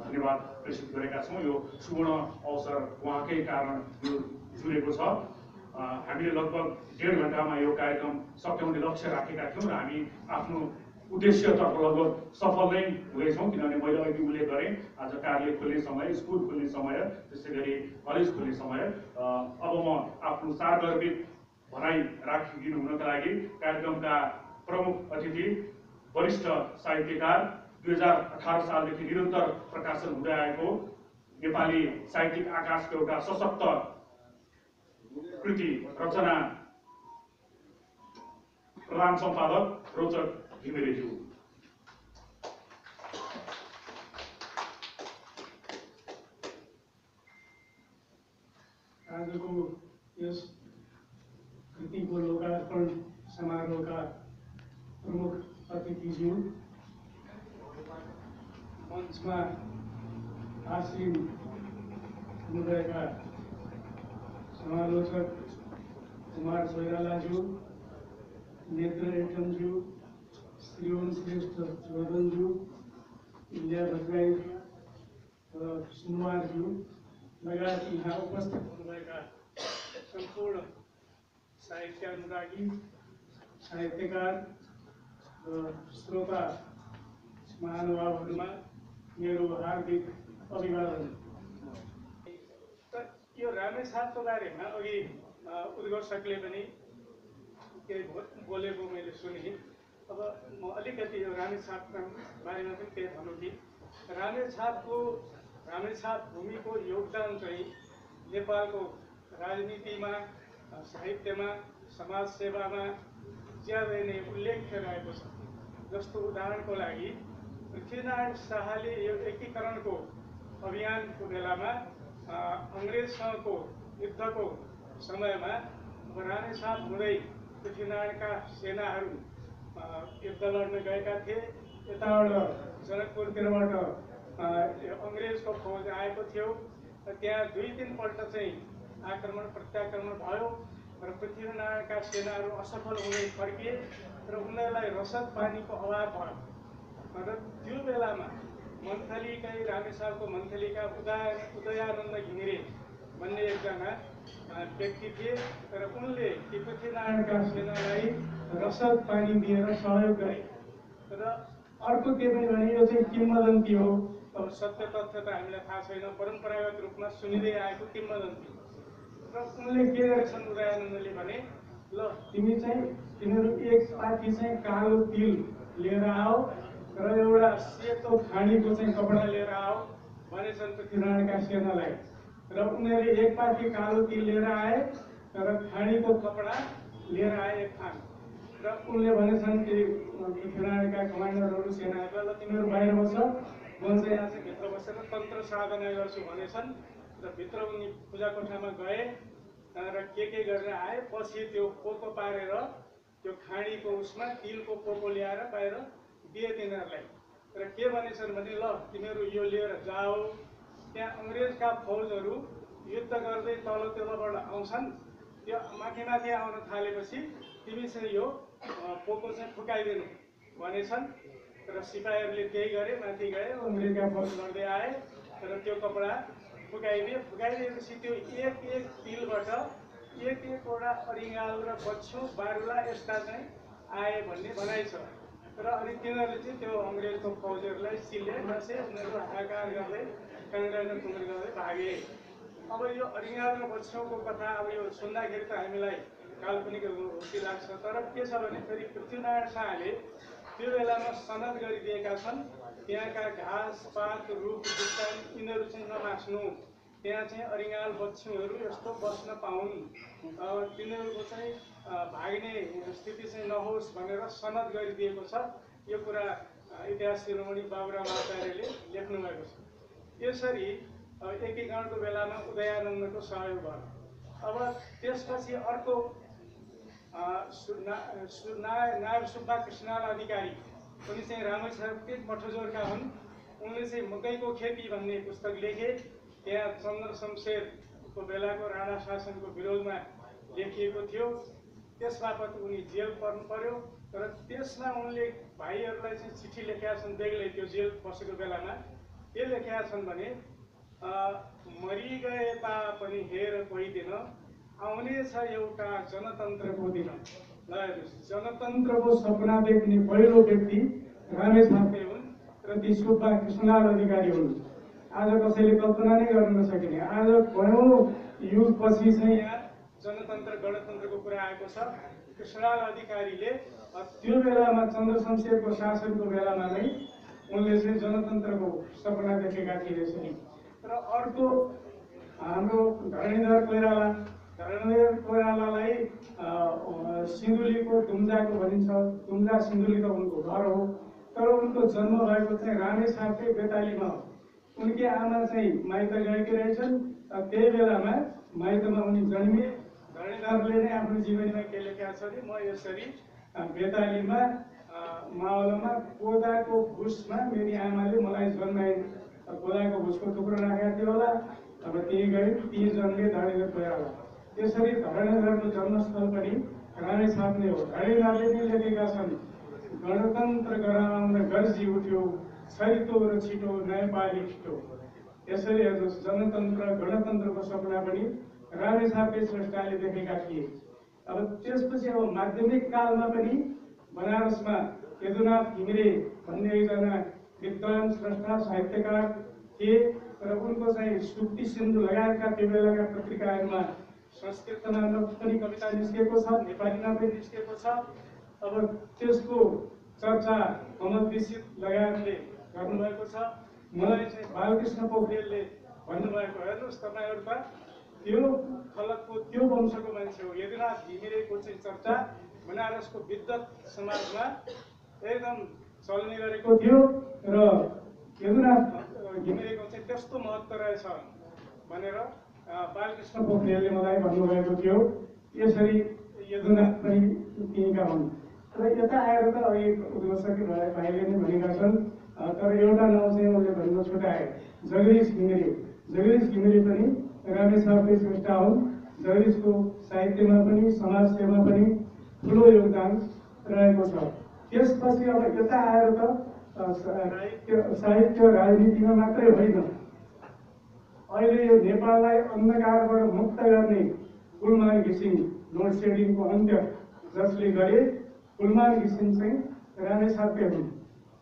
धन्यवाद प्रेषित गरेका छौँ। यो सुवर्ण अवसर उहाँकै कारण यो जुरेको छ। हामीले लगभग 1.5 घन्टामा यो कार्यक्रम सच्याउने लक्ष्य राखेका थियौँ र हामी आफ्नो उद्देश्यतर्फ लगभग सफल नै हुनेछौँ। किनभने मैले अघि उल्लेख गरेँ, आज कार्यालय खोल्ने समय, स्कुल खोल्ने समय, त्यसै गरी कलेज खोल्ने समय। अब म आफ्नो सारगर्भित भनाइ राखिदिनु हुनका लागि कार्यक्रमका प्रमुख अतिथि वरिष्ठ साहित्यकार, 2018 सालदेखि निरन्तर प्रकाशन हुँदै आएको नेपाली साहित्यिक आकाशको एउटा सशक्त कृति रचना प्रधान सम्पादक रोचक घिमिरेज्यू। आजको यस कृतिको लोकार्पण समारोहका प्रमुख अतिथिज्यू, मञ्चमा आसीन हुनुभएका समालोचक कुमार कोइरालाज्यू, नेत्र एचमज्यू, श्रीवन श्रेष्ठ जोर्दनज्यू, इल्या भट्टराईज्यू र सुनवारज्यू लगायत यहाँ उपस्थित हुनुभएका सम्पूर्ण साहित्य अनुरागी साहित्यकार र श्रोता महानुभावहरूमा मेरो हार्दिक अभिवादन। यो रामेछापको बारेमा अघि उद्घोषकले पनि केही बोलेको मैले सुने। अब म अलिकति यो रामेछापको बारेमा पनि केही भनौँ कि रामेछाप भूमिको योगदान चाहिँ नेपालको राजनीतिमा, साहित्यमा, समाज सेवामा ज्यादै नै उल्लेख्य रहेको छ। जस्तो उदाहरणको लागि पृथ्वीनारायण शाहले यो एकीकरणको अभियानको बेलामा अङ्ग्रेजसँगको युद्धको समयमा रामेछाप हुँदै पृथ्वीनारायणका सेनाहरू युद्ध लड्न गएका थिए। यताबाट जनकपुरतिरबाट अङ्ग्रेजको फौज आएको थियो। त्यहाँ 2-3 पल्ट चाहिँ आक्रमण प्रत्याक्रमण भयो र पृथ्वीनारायणका सेनाहरू असफल हुँदै फर्किए र उनीहरूलाई रसद पानीको अभाव भयो। र त्यो बेलामा मन्थलीकै रामेछापको मन्थलीका उदयानन्द घिमिरे भन्ने एकजना व्यक्ति थिए र उनले ती पृथ्वीनारायणका सेनालाई रसद पानी दिएर सहयोग गरे। र अर्को के पनि भने यो चाहिँ किंवदन्ती हो। अब सत्य तथ्य त हामीलाई थाहा छैन, परम्परागत रूपमा सुनिँदै आएको किंवदन्ती। र उनले के गरेछन् उदयानन्दले भने, ल तिमीहरू एक पाथी चाहिँ कालो तिल लिएर आऊ र एउटा सेतो खाडीको चाहिँ कपडा लिएर आऊ भनेछन् पृथ्वीनारायणका सेनालाई। र उनीहरूले एक पाथी कालो तिल लिएर आए र खाडीको कपडा लिएर आए एक थान। र उनले भनेछन् कि पृथ्वीनारायणका कमान्डरहरू सेनाहरूलाई, ल तिमीहरू बाहिर बस, म चाहिँ यहाँ चाहिँ भित्र बसेर तन्त्र साधना गर्छु भनेछन्। र भित्र उनी पूजा कोठामा गए र के गरेर आए। पछि त्यो पोको पारेर त्यो खाडीको उसमा तिलको पोको ल्याएर बाहिर दिए तिनीहरूलाई। र के भनेछन् भने, ल तिमीहरू यो लिएर जाऊ। त्यहाँ अङ्ग्रेजका फौजहरू युद्ध गर्दै तलबाट आउँछन्। त्यो माथि आउन थालेपछि तिमी चाहिँ यो पोको चाहिँ फुकाइदिनु भनेछन्। र सिपाहीहरूले त्यही गरे, माथि गए, अङ्ग्रेजका फौज लड्दै आए र त्यो कपडा फुकाइदिएपछि त्यो एक तिलबाट एक-एकवटा अरिङ्गाल र बच्चु बारुला यस्ता चाहिँ आए भन्ने भनाइ छ। र अनि तिनीहरूले चाहिँ त्यो अङ्ग्रेजको फौजहरूलाई सिले बसे, उनीहरू हाहाकार गर्दै काँडा टुङ्ग्री गर्दै भागे। अब यो अरिङ्गाल र बच्चुको कथा अब यो सुन्दाखेरि त हामीलाई काल्पनिक हुँदै लाग्छ। तर के छ भने फेरि पृथ्वीनारायण शाहले त्यो बेलामा सनद गरिदिएका छन्, त्यहाँका घाँस पात रुख बुट्टा यिनीहरू चाहिँ नमास्नु, त्यहाँ चाहिँ अरिङ्गाल बच्चुहरू यस्तो बस्न पाउन्, तिनीहरूको चाहिँ भाग्ने स्थिति चाहिँ नहोस् भनेर सनद गरिदिएको छ। यो कुरा इतिहास शिरोमणि बाबुराम आचार्यले लेख्नु भएको छ। यसरी एकीकरणको बेलामा उदयानन्दको सहयोग भयो। अब त्यसपछि अर्को नायब सुब्बा कृष्णलाल अधिकारी, उनी चाहिँ रामेछापकै मठोजोरका हुन्। उनले चाहिँ मकैको खेती भन्ने पुस्तक लेखे। त्यहाँ चन्द्र शमशेरको बेलाको राणा शासनको विरोधमा लेखिएको थियो। त्यसबापत उनी जेल पर्नु पर्यो। र त्यसमा उनले भाइहरूलाई चाहिँ चिठी लेखेका छन् बेग्लै। त्यो जेल बसेको बेलामा के लेखेका छन् भने, मरिगए तापनि हेर कोही दिन आउनेछ एउटा जनतन्त्रको दिन। ल जनतन्त्रको सपना देख्ने पहिलो व्यक्ति रामेछापे हुन् र ती सुब्बा कृष्णलाल अधिकारी हुन्। आज कसैले कल्पना नै गर्न नसकिने, आज कयौँ युगपछि चाहिँ यहाँ जनतन्त्र गणतन्त्रको कुरा आएको छ। कृष्णलाल अधिकारीले त्यो बेलामा चन्द्र शमशेरको शासनको बेलामा नै उनले चाहिँ जनतन्त्रको सपना देखेका थिए यसरी। र अर्को हाम्रो धरणीधर कोइरालालाई सिन्धुलीको दुम्जाको भनिन्छ। दुम्जा सिन्धुली त उनको घर हो, तर उनको जन्म भएको चाहिँ रामेछापकै बेतालीमा हो। उनकी आमा चाहिँ माइत गएकी रहेछन्। त्यही बेलामा माइतमा उनी जन्मिए। धरणीधरले नै आफ्नो जीवनीमा के लेखेका छ भने, म यसरी बेतालीमा मावलमा कोदाको भुसमा मेरी आमाले मलाई जन्माइन्। कोदाको भुसको टुक्रो राखेका थियो होला। अब त्यही गए, त्यही जन्मे धरणीधर कोइराला। त्यसरी धरणीधरको जन्मस्थल पनि रामेछाप नै हो। धरणीधरले नै लेखेका छन्, गणतन्त्र गराउन गर्जी उठ्यो, छरितो र छिटो नेपाली छिटो। यसरी हेर्नुहोस्, जनतन्त्र गणतन्त्रको सपना पनि रामेछापकै स्रष्टाले देखेका थिए। अब त्यसपछि अब माध्यमिक कालमा पनि बनारसमा यदुनाथ घिमिरे भन्ने एकजना विद्वान स्रष्टा साहित्यकार थिए र उनको चाहिँ सुक्ति सिन्धु लगायतका त्यो बेलाका पत्रिकाहरूमा संस्कृतमा पनि कविता निस्केको छ, नेपालीमा पनि निस्केको छ। अब त्यसको चर्चा कमल दीक्षित लगायतले गर्नुभएको छ। मलाई चाहिँ बालकृष्ण पोखरेलले भन्नुभएको, हेर्नुहोस् तपाईँहरू त त्यो खलकको त्यो वंशको मान्छे हो। यदुनाथ घिमिरेको चाहिँ चर्चा बनारसको विद्वत समाजमा एकदम चल्ने गरेको थियो र यदुनाथ घिमिरेको चाहिँ त्यस्तो महत्त्व रहेछ भनेर बालकृष्ण पोखरेलले मलाई भन्नुभएको थियो। यसरी यदुनाथ पनि तिनका हुन् र यता आएर त अघि उद्घोषक भाइले नै भनेका छन्, तर एउटा नाउँ चाहिँ उनले भन्न छुटाए, जगदीश घिमिरे। जगदीश घिमिरे पनि रामेछापकै स्रष्टा हुन्। जगदीशको साहित्यमा पनि समाजसेवामा पनि ठुलो योगदान रहेको छ। त्यसपछि अब यता आएर त साहित्य राजनीतिमा मात्रै होइन, अहिले यो नेपाललाई अन्धकारबाट मुक्त गर्ने कुलमान घिसिङ लोड सेडिङको अन्त्य जसले गरे, कुलमान घिसिङ चाहिँ रामेछापकै हुन्।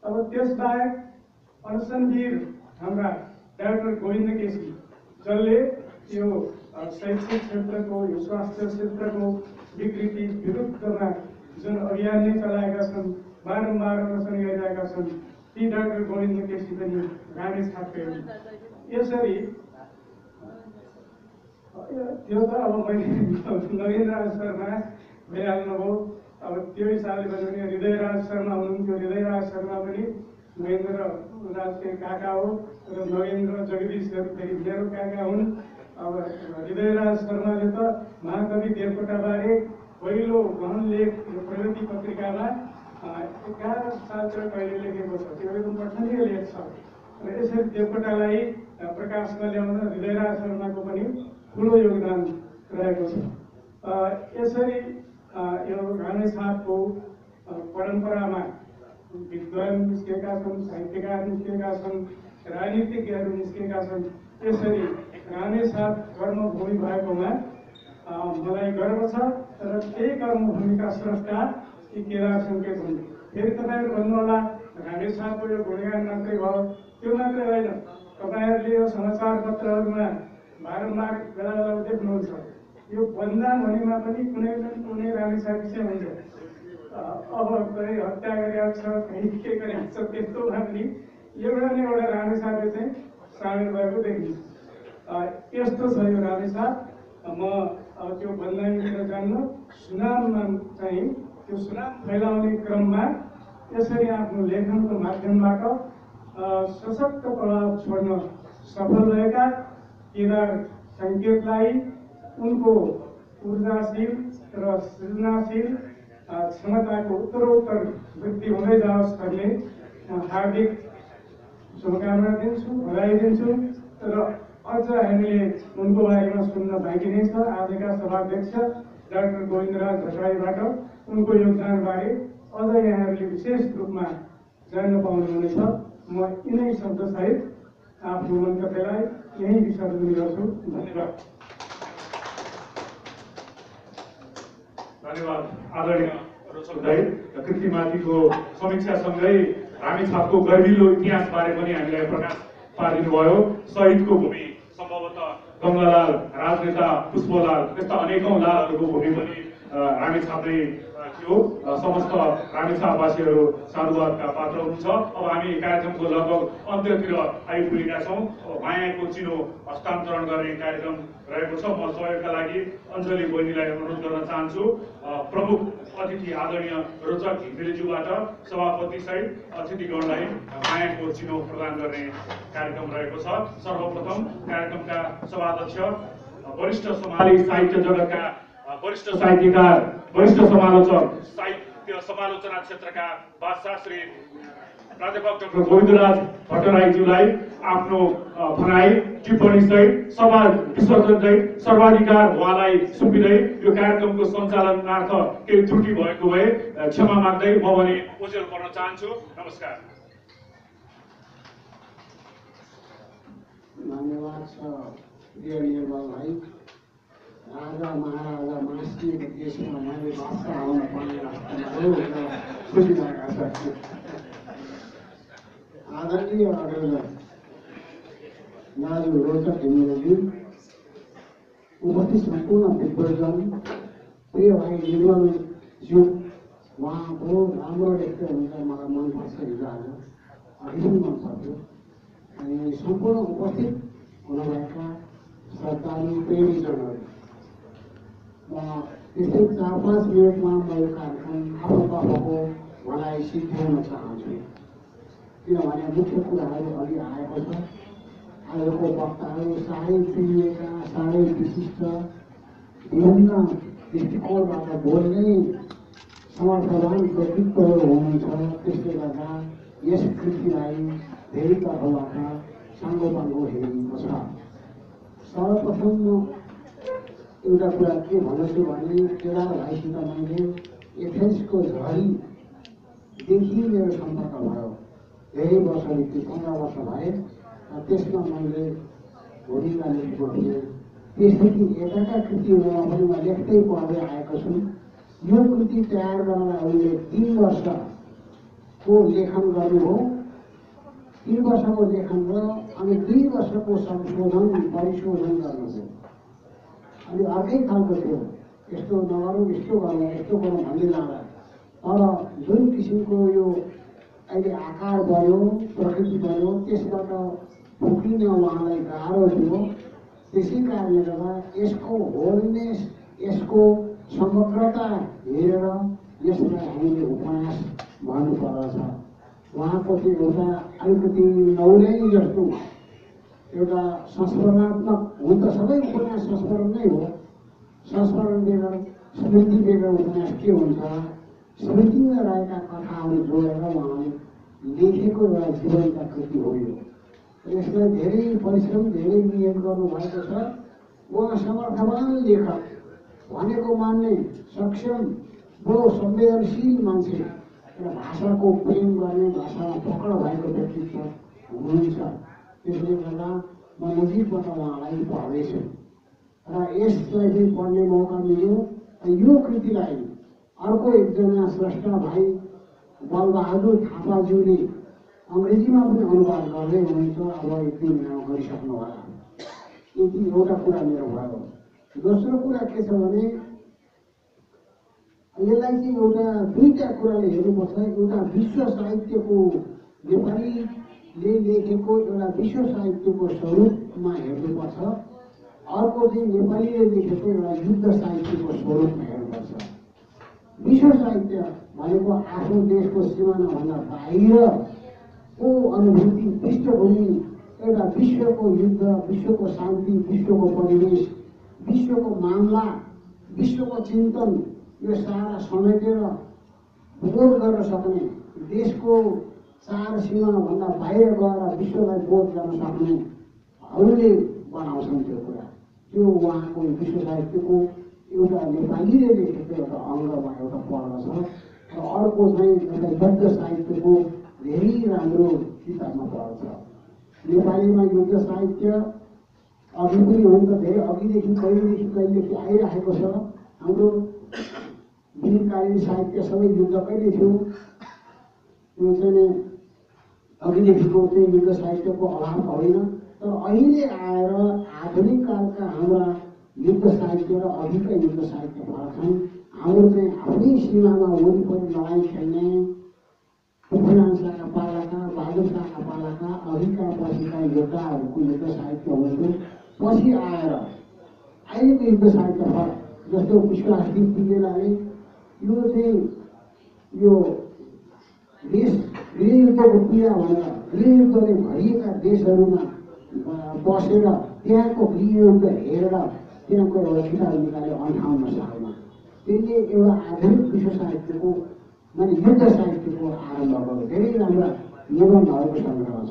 अब त्यसबाहेक अनसनवीर हाम्रा डाक्टर गोविन्द केसी, जसले यो शैक्षिक क्षेत्रको, यो स्वास्थ्य क्षेत्रको विकृति विरुद्धमा जुन अभियान नै चलाएका छन्, बारम्बार अनसन गरिरहेका छन्, ती डाक्टर गोविन्द केसी पनि रामेछापकै हुन्। यसरी त्यो त अब मैले नगेन्द्रराज शर्मा भइहाल्नुभयो। अब त्यो हिसाबले भन्यो भने हृदयराज शर्मा हुनुहुन्थ्यो। हृदयराज शर्मा पनि नगेन्द्र राजकै काका हो र नगेन्द्र जगदीशहरू फेरि मेरो काका हुन्। अब हृदयराज शर्माले त महाकवि देवकोटाबारे पहिलो गहन लेख प्रगति पत्रिकामा 11 सालतिर कहिले लेखेको छ, त्यो एकदम पठनीय लेख छ। र यसरी देवकोटालाई प्रकाशमा ल्याउन हृदयराज शर्माको पनि ठुलो योगदान रहेको छ। यसरी यो रामेछापको परम्परामा विद्वान निस्केका छन्, साहित्यकार निस्केका छन्, राजनीतिज्ञहरू निस्केका छन्। यसरी रामेछाप कर्मभूमि भएकोमा मलाई गर्व छ र त्यही कर्मभूमिका स्रष्टा यी केदार सङ्केत हुन्। फेरि तपाईँहरू भन्नुहोला रामेछापको यो गुणगान मात्रै भयो, त्यो मात्रै होइन। तपाईँहरूले यो समाचार पत्रहरूमा बारम्बार बेला बेला देख्नुहुन्छ, यो बन्दाम हुनेमा पनि कुनै न कुनै रामेछापी चाहिँ हुन्छ। अब कहीँ हत्या गरेको छ, कहीँ के गरेको छ, त्यस्तोमा पनि एउटा न एउटा रामेछापी चाहिँ सामेल भएको देखिन्छ। यस्तो छ यो रामेछाप। म अब त्यो बन्दामीतिर जान्न, सुनाममा चाहिँ त्यो सुनाम फैलाउने क्रममा यसरी आफ्नो लेखनको माध्यमबाट सशक्त प्रभाव छोड्न सफल भएका केदार सङ्केतलाई उनको ऊर्जाशील र सृजनाशील क्षमताको उत्तरोत्तर वृद्धि हुँदै जाओस् भन्ने हार्दिक शुभकामना दिन्छु, बधाई दिन्छु। र अझ हामीले उनको बारेमा सुन्न बाँकी नै छ। आजका सभाध्यक्ष डाक्टर गोविन्दराज भट्टराईबाट उनको योगदानबारे अझ यहाँहरूले विशेष रूपमा जान्न पाउनुहुनेछ। म यिनै शब्दसहित आफ्नो मन्तव्यलाई यही विसर्जन गर्छु। धन्यवाद। धन्यवाद आदरणीय रोचक दाइ। कृतिमाथिको समीक्षासँगै रामेछापको गर्विलो इतिहासबारे पनि हामीलाई प्रकाश पारिदिनु भयो। शहीदको भूमि सम्भवतः गङ्गालाल, राजनेता पुष्पलाल, त्यस्ता अनेकौँ लालहरूको भूमि पनि रामेछाप नै थियो। समस्त रामेछापवासीहरू साधुवादका पात्र हुनुहुन्छ। अब हामी कार्यक्रमको लगभग अन्त्यतिर आइपुगेका छौँ। मायाको चिनो हस्तान्तरण गर्ने कार्यक्रम रहेको छ। म सहयोगका लागि अञ्जली बहिनीलाई अनुरोध गर्न चाहन्छु। प्रमुख अतिथि आदरणीय रोचक घिमिरेज्यूबाट सभापति सहित अतिथिगणलाई मायाको चिनो प्रदान गर्ने कार्यक्रम रहेको छ। सर्वप्रथम कार्यक्रमका सभाध्यक्ष, वरिष्ठ समाली साहित्य जगतका वरिष्ठ साहित्यकार, वरिष्ठ समालोचक, साहित्य समालोचना क्षेत्रका बादशाह श्री प्राध्यापक डाक्टर गोविन्दराज भट्टराईज्यूलाई आफ्नो भनाई टिप्पणी सहित सभा विसर्जन सहित सर्वाधिकार उहाँलाई सुम्पिँदै यो कार्यक्रमको सञ्चालनार्थ केही त्रुटि भएको भए क्षमा माग्दै म भने ओझेल पर्न चाहन्छु। नमस्कार। धन्यवाद छ प्रिय निर्मल भाइ। राजा महाराजा मासिएको देशमा मैले बादशाह आउन पर्ने खुसी लागेको छ। आदरणीय अग्रज नाजु रोचक हिन्दूजी, उपस्थित सम्पूर्ण दिग्गजन, प्रिय भाइ निर्मलज्यू, उहाँको राम्रो लेख्दै हुन्छ, मलाई मनपर्छ। हिजो आज अघि पनि मन पर्थ्यो। अनि सम्पूर्ण उपस्थित हुनुभएका श्रद्धालु प्रेमीजनहरू, म त्यस्तै 4-5 मिनटमा म यो कार्यक्रम आफ्नो तर्फको भनाइ सिद्ध्याउन चाहन्छु। किनभने मुख्य कुराहरू अघि आएको छ। आजको वक्ताहरू साह्रै चुनिएका, साह्रै विशिष्ट, विभिन्न दृष्टिकोणबाट बोल्ने समर्थवान व्यक्तित्वहरू हुनुहुन्छ। त्यसले गर्दा यस कृतिलाई धेरै तर्फबाट साङ्गोपाङ्गो हेरिएको छ। सर्वप्रथम म एउटा कुरा के भन्छु भने, केदार भाइसित मैले एथेन्सको झरीदेखि मेरो सम्पर्क भयो। धेरै वर्ष बित्यो, 15 वर्ष भए। त्यसमा मैले भूमिका लेखेको थिएँ। त्यसदेखि यताका कृतिहरूमा पनि म लेख्दै पढ्दै आएको छु। यो कृति तयार गर्नलाई उनले 3 वर्षको लेखन गर्नुभयो। 3 वर्षको लेखन र अनि 2 वर्षको संशोधन परिशोधन गर्नुभयो। अनि अर्कै खालको थियो, यस्तो नगरौँ, यस्तो गरौँ, यस्तो गरौँ भन्दै जाँदा। तर जुन किसिमको यो अहिले आकार बन्यो, प्रकृति बन्यो, त्यसबाट फुक्लिन उहाँलाई गाह्रो थियो। त्यसै कारणले गर्दा यसको होलनेस, यसको समग्रता हेरेर यसलाई हामीले उपन्यास भन्नुपर्दछ। उहाँको त्यो एउटा अलिकति नौलै जस्तो एउटा संस्मरणात्मक, हुन त सबै उपन्यास संस्मरण नै हो। संस्मरण बेगर, स्मृति बेगर उपन्यास के हुन्छ? स्मृतिमा रहेका कथाहरू जोडेर उहाँले लेखेको एउटा जीवनका कृति हो यो। यसलाई धेरै परिश्रम, धेरै मिहिनेत गर्नुभएको छ। उहाँ समर्थवान लेखक, भनेको मान्ने, सक्षम, बडो संवेदनशील मान्छे, र भाषाको प्रेम गर्ने, भाषामा पकड भएको व्यक्तित्व हुनुहुन्छ। त्यसले गर्दा म नजिकबाट उहाँलाई पढ्दैछु र यसलाई पनि पढ्ने मौका मिल्यो। यो कृतिलाई अर्को एकजना स्रष्टा भाइ बलबहादुर थापाज्यूले अङ्ग्रेजीमा पनि अनुवाद गर्दै हुनुहुन्छ। अब 1-2 महिनामा गरिसक्नु होला। यति एउटा कुरा मेरो भयो। दोस्रो कुरा के छ भने, यसलाई चाहिँ एउटा 2टा कुराले हेर्नुपर्छ। एउटा विश्व साहित्यको, नेपालीले लेखेको एउटा विश्व साहित्यको स्वरूपमा हेर्नुपर्छ। अर्को चाहिँ नेपालीले लेखेको एउटा युद्ध साहित्यको स्वरूपमा हेर्नुपर्छ। विश्व साहित्य भनेको आफ्नो देशको सिमानाभन्दा बाहिरको अनुभूति, पृष्ठभूमि, एउटा विश्वको युद्ध, विश्वको शान्ति, विश्वको परिवेश, विश्वको मामला, विश्वको चिन्तन, यो सारा समेटेर बोध गर्न सक्ने, देशको 4 सीमाभन्दा बाहिर गएर विश्वलाई बोध गर्न सक्नेहरूले बनाउँछन् त्यो कुरा। त्यो उहाँको विश्व साहित्यको एउटा नेपालीले लेखेको एउटा अङ्गमा एउटा पर्व छ। र अर्को चाहिँ एउटा युद्ध साहित्यको धेरै राम्रो किताबमा पर्छ। नेपालीमा युद्ध साहित्य अघि पनि हुन त धेरै अघिदेखि कहिलेदेखि आइरहेको छ। हाम्रो वीरकालीन साहित्य सबै युद्धकै नै थियो। त्यो चाहिँ अघिदेखिको चाहिँ युद्ध साहित्यको अभाव होइन। तर अहिले आएर आधुनिक कालका हाम्रा युद्ध साहित्य र अघिका युद्ध साहित्य फरक छन्। हाम्रो चाहिँ आफ्नै सीमामा वरिपरि लडाइँ खेल्ने पृथ्वीनारायण शाहका पालाका, बहादुर शाहका पालाका अघिका पछिका योद्धाहरूको युद्ध साहित्य हुन्थ्यो। पछि आएर अहिलेको युद्ध साहित्य फरक। जस्तो विश्वासदीप दिवेलाले यो चाहिँ यो देश गृहयुद्धको पीडा भनेर गृहयुद्धले भरिएका देशहरूमा बसेर त्यहाँको गृहयुद्ध हेरेर त्यहाँको एउटा किताब निकाल्यो 58 सालमा। त्यसले एउटा आधुनिक विश्व साहित्यको, माने युद्ध साहित्यको आरम्भ गर्यो। धेरै राम्रा निबन्धहरूको सङ्ग्रह छ।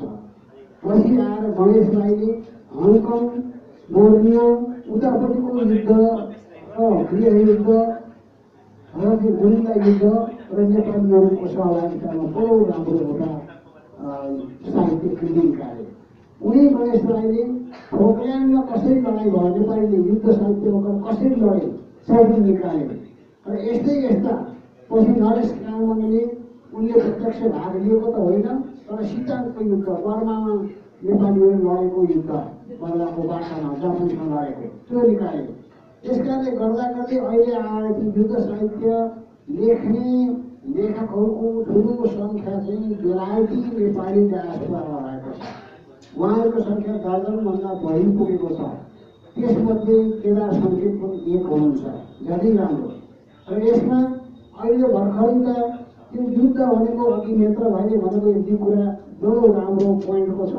पछि आएर गणेश राईले हङकङ, बोर्नियो, उतापट्टिको युद्ध र गृहयुद्ध र त्यो गुरिल्ला युद्ध र नेपालीहरूको सहभागितामा बडो राम्रो एउटा साहित्य कृति निकाले। उनी गणेश राईले फोकल्यान्डमा कसरी लडाइँ भयो, नेपालीले युद्ध साहित्यमा कसरी लडे, सबै निकाले। र यस्तै यस्ता पछि नरेश कामले उनले प्रत्यक्ष भाग लिएको त होइन, तर सिद्धान्तको युद्ध, बर्मामा नेपालीहरू लडेको युद्ध, बर्माको बाटामा जापानसँग लडेको त्यो निकाले। यस कारणले गर्दा गर्दै अहिले आएर युद्ध साहित्य लेख्ने लेखकहरूको ठुलो सङ्ख्या चाहिँ बेलायती नेपाली डायस्पोरामा रहेको छ। उहाँहरूको सङ्ख्या दर्जनभन्दा बढी पुगेको छ। त्यसमध्ये केदार सङ्केत पनि एक हुनुहुन्छ, जति राम्रो। र यसमा अहिले भर्खरै त त्यो युद्ध भनेको अघि नेत्र भाइले भनेको यति कुरा बडो राम्रो पोइन्टको छ।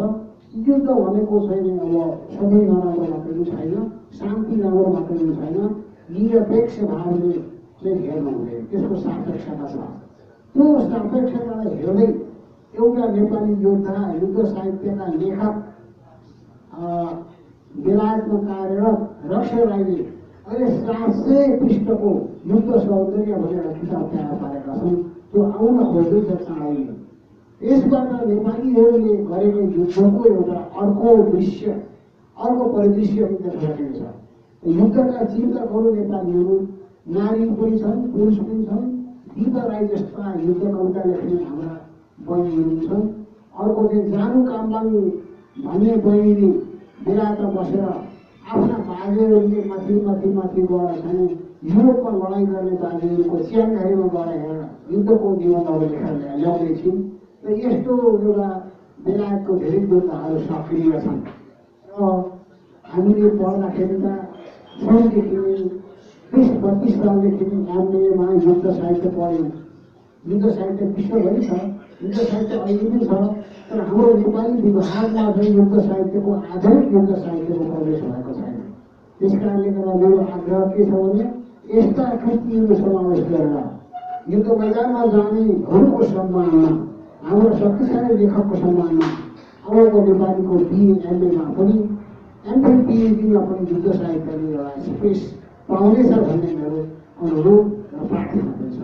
युद्ध भनेको चाहिँ अब सबै नराम्रो मात्रै पनि छैन, शान्ति राम्रो मात्रै पनि छैन, निरपेक्ष भावले चाहिँ हेर्नु हुँदैन, त्यसको सापेक्षता छ। त्यो सापेक्षतालाई हेर्दै एउटा नेपाली योद्धा, युद्ध साहित्यका लेखक, बेलायतमा कार्यरत रक्ष राईले अहिले 700 पृष्ठको युद्ध सौन्दर्य भनेर किताब तयार पारेका छन्। त्यो आउन खोज्दैछ चाँडैले। यसबाट नेपालीहरूले गरेको युद्धको एउटा अर्को दृश्य, अर्को परिदृश्य पनि देख्न सकिन्छ। युद्धका चिन्तकहरू नेपालीहरू नारी पनि छन्, पुरुष पनि छन्। गीता राई जस्ता युद्ध कविता लेख्ने हाम्रा बहिनीहरू छन्। अर्को चाहिँ जानु काम्बाङ भन्ने बहिनी बेलायतमा बसेर आफ्ना बाजेहरूले माथि गएर चाहिँ युरोपमा लडाइँ गर्ने बाजेहरूको च्यानघारीमा गएर हेरेर युद्धको जीवनहरू लेखेर ल्याउँदै छिन्। र यस्तो एउटा बेलायतको धेरै योद्धाहरू सक्रिय छन्। र हामीले पढ्दाखेरि त सानैदेखि नै 30-32 सालदेखि एमएमा युद्ध साहित्य पढ्यौँ। युद्ध साहित्य विश्वभरि छ, युद्ध साहित्य अहिले पनि छ, तर हाम्रो नेपाली विभागमा चाहिँ युद्ध साहित्यको आधुनिक युद्ध साहित्यको प्रवेश भएको छैन। त्यस कारणले गर्दा मेरो आग्रह के छ भने यस्ता कृतिहरू समावेश गरेर युद्ध मैदानमा जानेहरूको सम्मानमा, हाम्रो शक्तिशाली लेखकको सम्मानमा अबको नेपालीको बिए एमएमा पनि, एमफिल पिएचडीमा पनि युद्ध साहित्यले एउटा स्पेस पाउनेछ भन्ने मेरो अनुरोध र प्रार्थना पनि छ।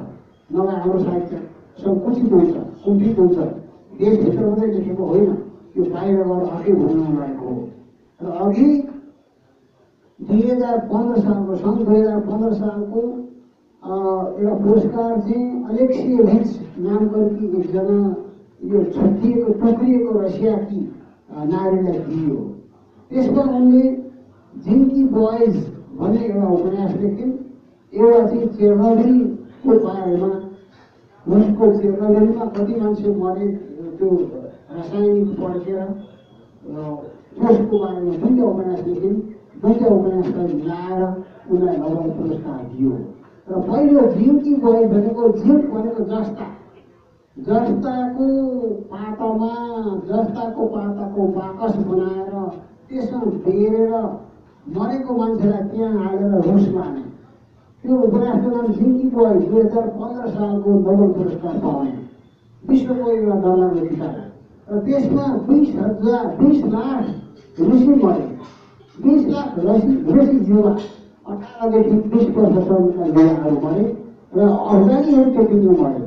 नभए हाम्रो साहित्य सङ्कुचित हुन्छ, कुण्ठित हुन्छ। देशभित्र मात्रै लेखेको होइन, यो बाहिर गएर अर्कै भूमिमा लागेको हो। र अघि 2015 सालको सन् 2015 सालको एउटा पुरस्कार चाहिँ अलेक्सिएभिच नाम गरेकी एकजना यो छुट्टिएको टुक्रिएको रसियाकी नारीलाई दिइयो। त्यसमा उनले जिन्की बोइज भन्ने एउटा उपन्यास लेखिन्। एउटा चाहिँ चेर्नोबिलको बारेमा, रुसको चेर्नोबिलमा कति मान्छे मरे त्यो रासायनिक पड्केर, त्यसको बारेमा दुईवटा उपन्यास लेखिन्। दुईवटा उपन्यासलाई मिलाएर उनलाई नोबेल पुरस्कार दियो। र पहिलो जिन्की बोइज भनेको, जिन्क भनेको जस्ता, जस्ताको पाताको बाकस बनाएर त्यसमा बेरेर मरेको मान्छेलाई त्यहाँ हालेर रुस लाने। त्यो उपन्यासको नाम जिन्की बोइज, 2015 सालको नोबेल पुरस्कार पाउने विश्वको एउटा डरलाग्दो किताब। र त्यसमा 20 लाख रुसी मरे, 20 लाख रुसी युवा 18देखि 20 वर्षसम्मका युवाहरू मरे र अफगानीहरू त्यति नै मरे।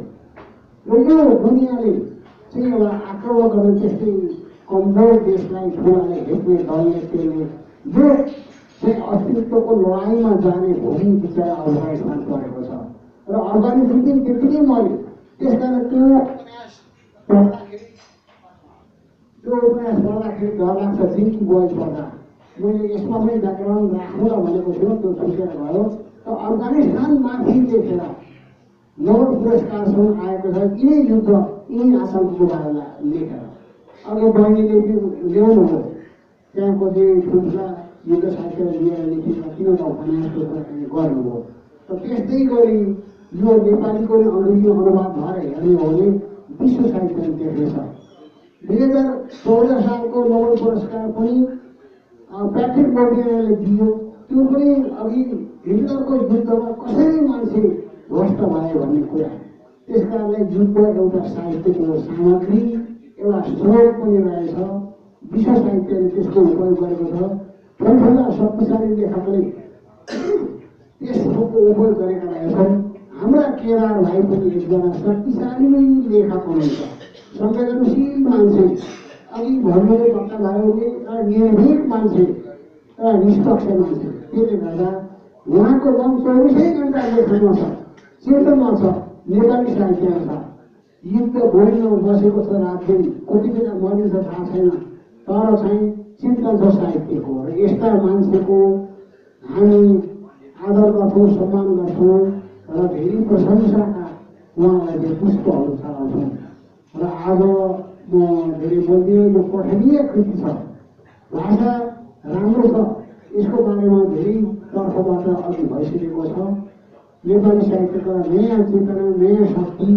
र यो दुनियाँले चाहिँ एउटा आक्रमण गर्ने त्यस्तै कमजोर देशलाई ठुलाले हेप्ने दलले त्यसले यो चाहिँ अस्तित्वको लडाइँमा जाने भूमि बिचरा अफगानिस्तान परेको छ। र अफगानिस्तान पनि त्यति नै मऱ्यो। त्यस कारण त्यो उपन्यास पढ्दाखेरि डर लाग्छ। जिन्की बोइज पढ्दा मैले यसमा पनि व्याकरण राख्नुला भनेको थियो, त्यो छुटेर भयो। र अफगानिस्तानमाथि लेखेर नोबेल पुरस्कारसम्म आएको छ यिनै युद्ध, यिनै आतङ्कको बारेमा लेखेर। अघि बहिनीले ल्याउनु हो त्यहाँको चाहिँ ठुल्ठुला युद्ध साहित्य लिएर लेखेका 3वटा उपन्यासको गर्नुभयो। र त्यस्तै गरी यो नेपालीको अङ्ग्रेजी अनुवाद भएर हेर्ने हो भने विश्व साहित्य देख्नेछ। 2014 सालको नोबेल पुरस्कार पनि प्याट्रिक मोर्टियरले दियो। त्यो पनि अघि हिटलरको युद्धमा कसरी मान्छे ध्वस्त भयो भन्ने कुरा। त्यस कारणले युद्ध एउटा साहित्यको सामग्री, एउटा स्रोत पनि रहेछ। विश्व साहित्यले त्यसको उपयोग गरेको छ। ठुल्ठुला शक्तिशाली लेखकले त्यसको उपयोग गरेका रहेछन्। हाम्रा केदार भाइ पनि एकजना शक्तिशाली लेखक हुनुहुन्छ, संवेदनशील मान्छे। अघि भन्नुले पक्का भयो भने एउटा निर्भीक मान्छे, एउटा निष्पक्ष मान्छे, त्यसले गर्दा उहाँको मन 24 घण्टा लेखनमा छ, चेतनमा छ, नेपाली साहित्यमा छ। युद्ध भूमिमा बसेको छ रातदिन, कति बेला मरिन्छ थाहा छैन, तर चाहिँ चिन्तन छ साहित्यको। र यस्ता मान्छेको हामी आदर गर्छौँ, सम्मान गर्छौँ र धेरै प्रशंसाका उहाँलाई चाहिँ पुष्पहरू चढाउँछौँ। र आज म धेरै बोल्दिनँ, यो पठनीय कृति छ, भाषा राम्रो छ, यसको बारेमा धेरै तर्फबाट अघि भइसकेको छ। नेपाली साहित्यका नयाँ चेतना, नयाँ शक्ति,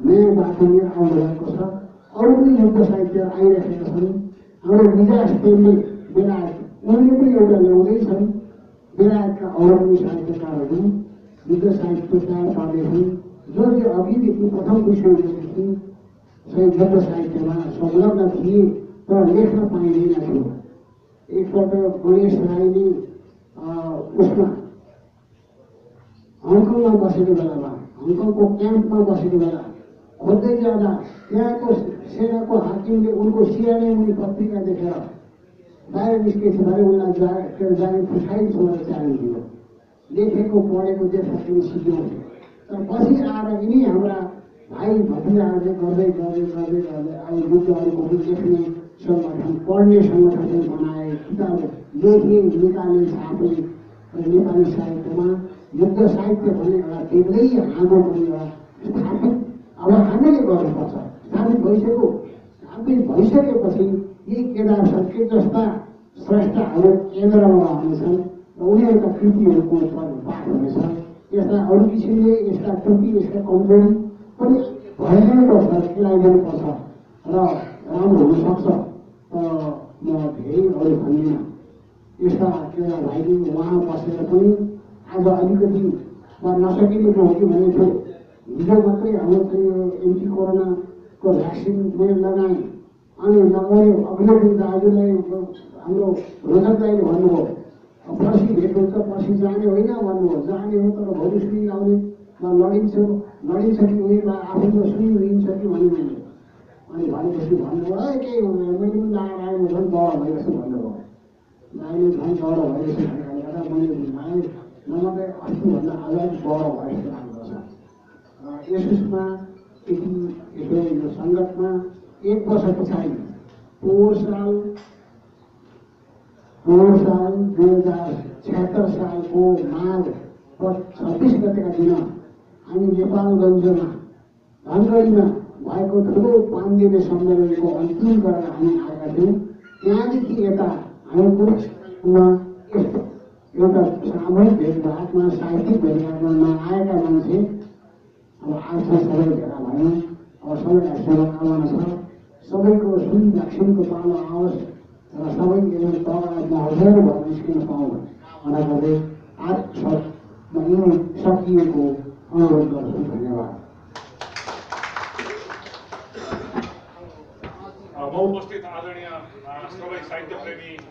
नयाँ बाटो लिएर आउनु भएको छ। अरू पनि युद्ध साहित्य आइरहेका छन्। हाम्रो विकास प्रेमी बेलायत, उनले पनि एउटा ल्याउँदैछन्। बेलायतका अरू पनि साहित्यकारहरू युद्ध साहित्य तयार पार्दैछन्, जो अघिदेखि प्रथम विश्वयुद्धदेखि युद्ध साहित्यमा संलग्न थिए तर लेख्न पाइँदैन थियो। एकपल्ट गणेश राईले उसमा हङकङमा बसेको बेलामा, हङकङको क्याम्पमा बसेको बेला खोज्दै जाँदा त्यहाँको सेनाको हाकिमले उनको सिआइए मुनि पत्रिका देखेर बाहिर निस्केछ भने उनलाई जाने फुसाइदिन्छ भनेर च्यालेन्ज दियो। लेखेको पढेको देख्दाखेरि सिक्यौँ। तर पछि आएर यिनी हाम्रा भाइ भतिजाहरूले गर्दै गर्दै गर्दै गर्दै अब युद्धहरूको पनि लेख्ने सङ्गठन, पढ्ने सङ्गठन बनाए, किताब लेखे, निकाले, छापे। र नेपाली साहित्यमा युद्ध साहित्य भन्ने एउटा बेग्लै हाम्रो पनि एउटा स्थापित अब हामीले गर्नुपर्छ। स्थापित भइसकेपछि यी केदार सङ्केत जस्ता स्रष्टाहरू केन्द्रमा रहनेछन् र उनीहरूका कृतिहरूको पाठ हुनेछ। यस्ता अरू किसिमले यसका त्रुटि, यसका कमजोरी पनि भइदिनुपर्छ, खेलाइदिनुपर्छ र राम्रो हुनसक्छ। म धेरै अरू भन्दिनँ। यस्ता केदार भाइले उहाँ बसेर पनि आज अलिकति नसकिने हो कि भनेको थियो। हिजो मात्रै हाम्रो चाहिँ यो एन्टी कोरोनाको भ्याक्सिन मैले लगाएँ, अनि लगाउने अघिल्लो दिन दाजुलाई हाम्रो रोजक दाइले भन्नुभयो पर्सि भेट हुन्छ, पर्सि जाने होइन भन्नुभयो। जाने हो तर भोलि सुई लाउने लडिन्छ कि उनीहरूलाई आफूले सुई लिन्छ कि भन्ने मैले अनि भनेपछि भन्नुभयो केही हुँदैन, मैले पनि लगाएर आएँ, म झन् डर भइरहेछु भन्नुभयो। दाइले झन् डर भइरहेछ भन्ने गर्दा मैले बुझाएँ, नमात्रै अस्तिभन्दा आज डर भइरहेको राम्रो छ। यसमा यति यो सङ्गतमा 1 वर्ष पछाडि पोहोर साल 2076 सालको माघ 26 गतेका दिन हामी नेपालगञ्जमा धनगढीमा भएको ठुलो 5 दिने सम्मेलनको अन्तिम गरेर हामी आएका थियौँ। त्यहाँदेखि यता हामीमा एउटा सामूहिक भेटघाटमा, साहित्यिक भेटघाटमा नआएका मान्छे अब आज सबै भेला भयौँ। अब सबैलाई शुभकामना छ, सबैको सुई भ्याक्सिनको पालो आओस् र सबैले तगडा महजर भएर निस्किन पाउँ भनेर गर्दै आज सकिएको अनुरोध गर्छु। धन्यवाद। उपस्थित आदरणीय सबै साहित्य प्रेमी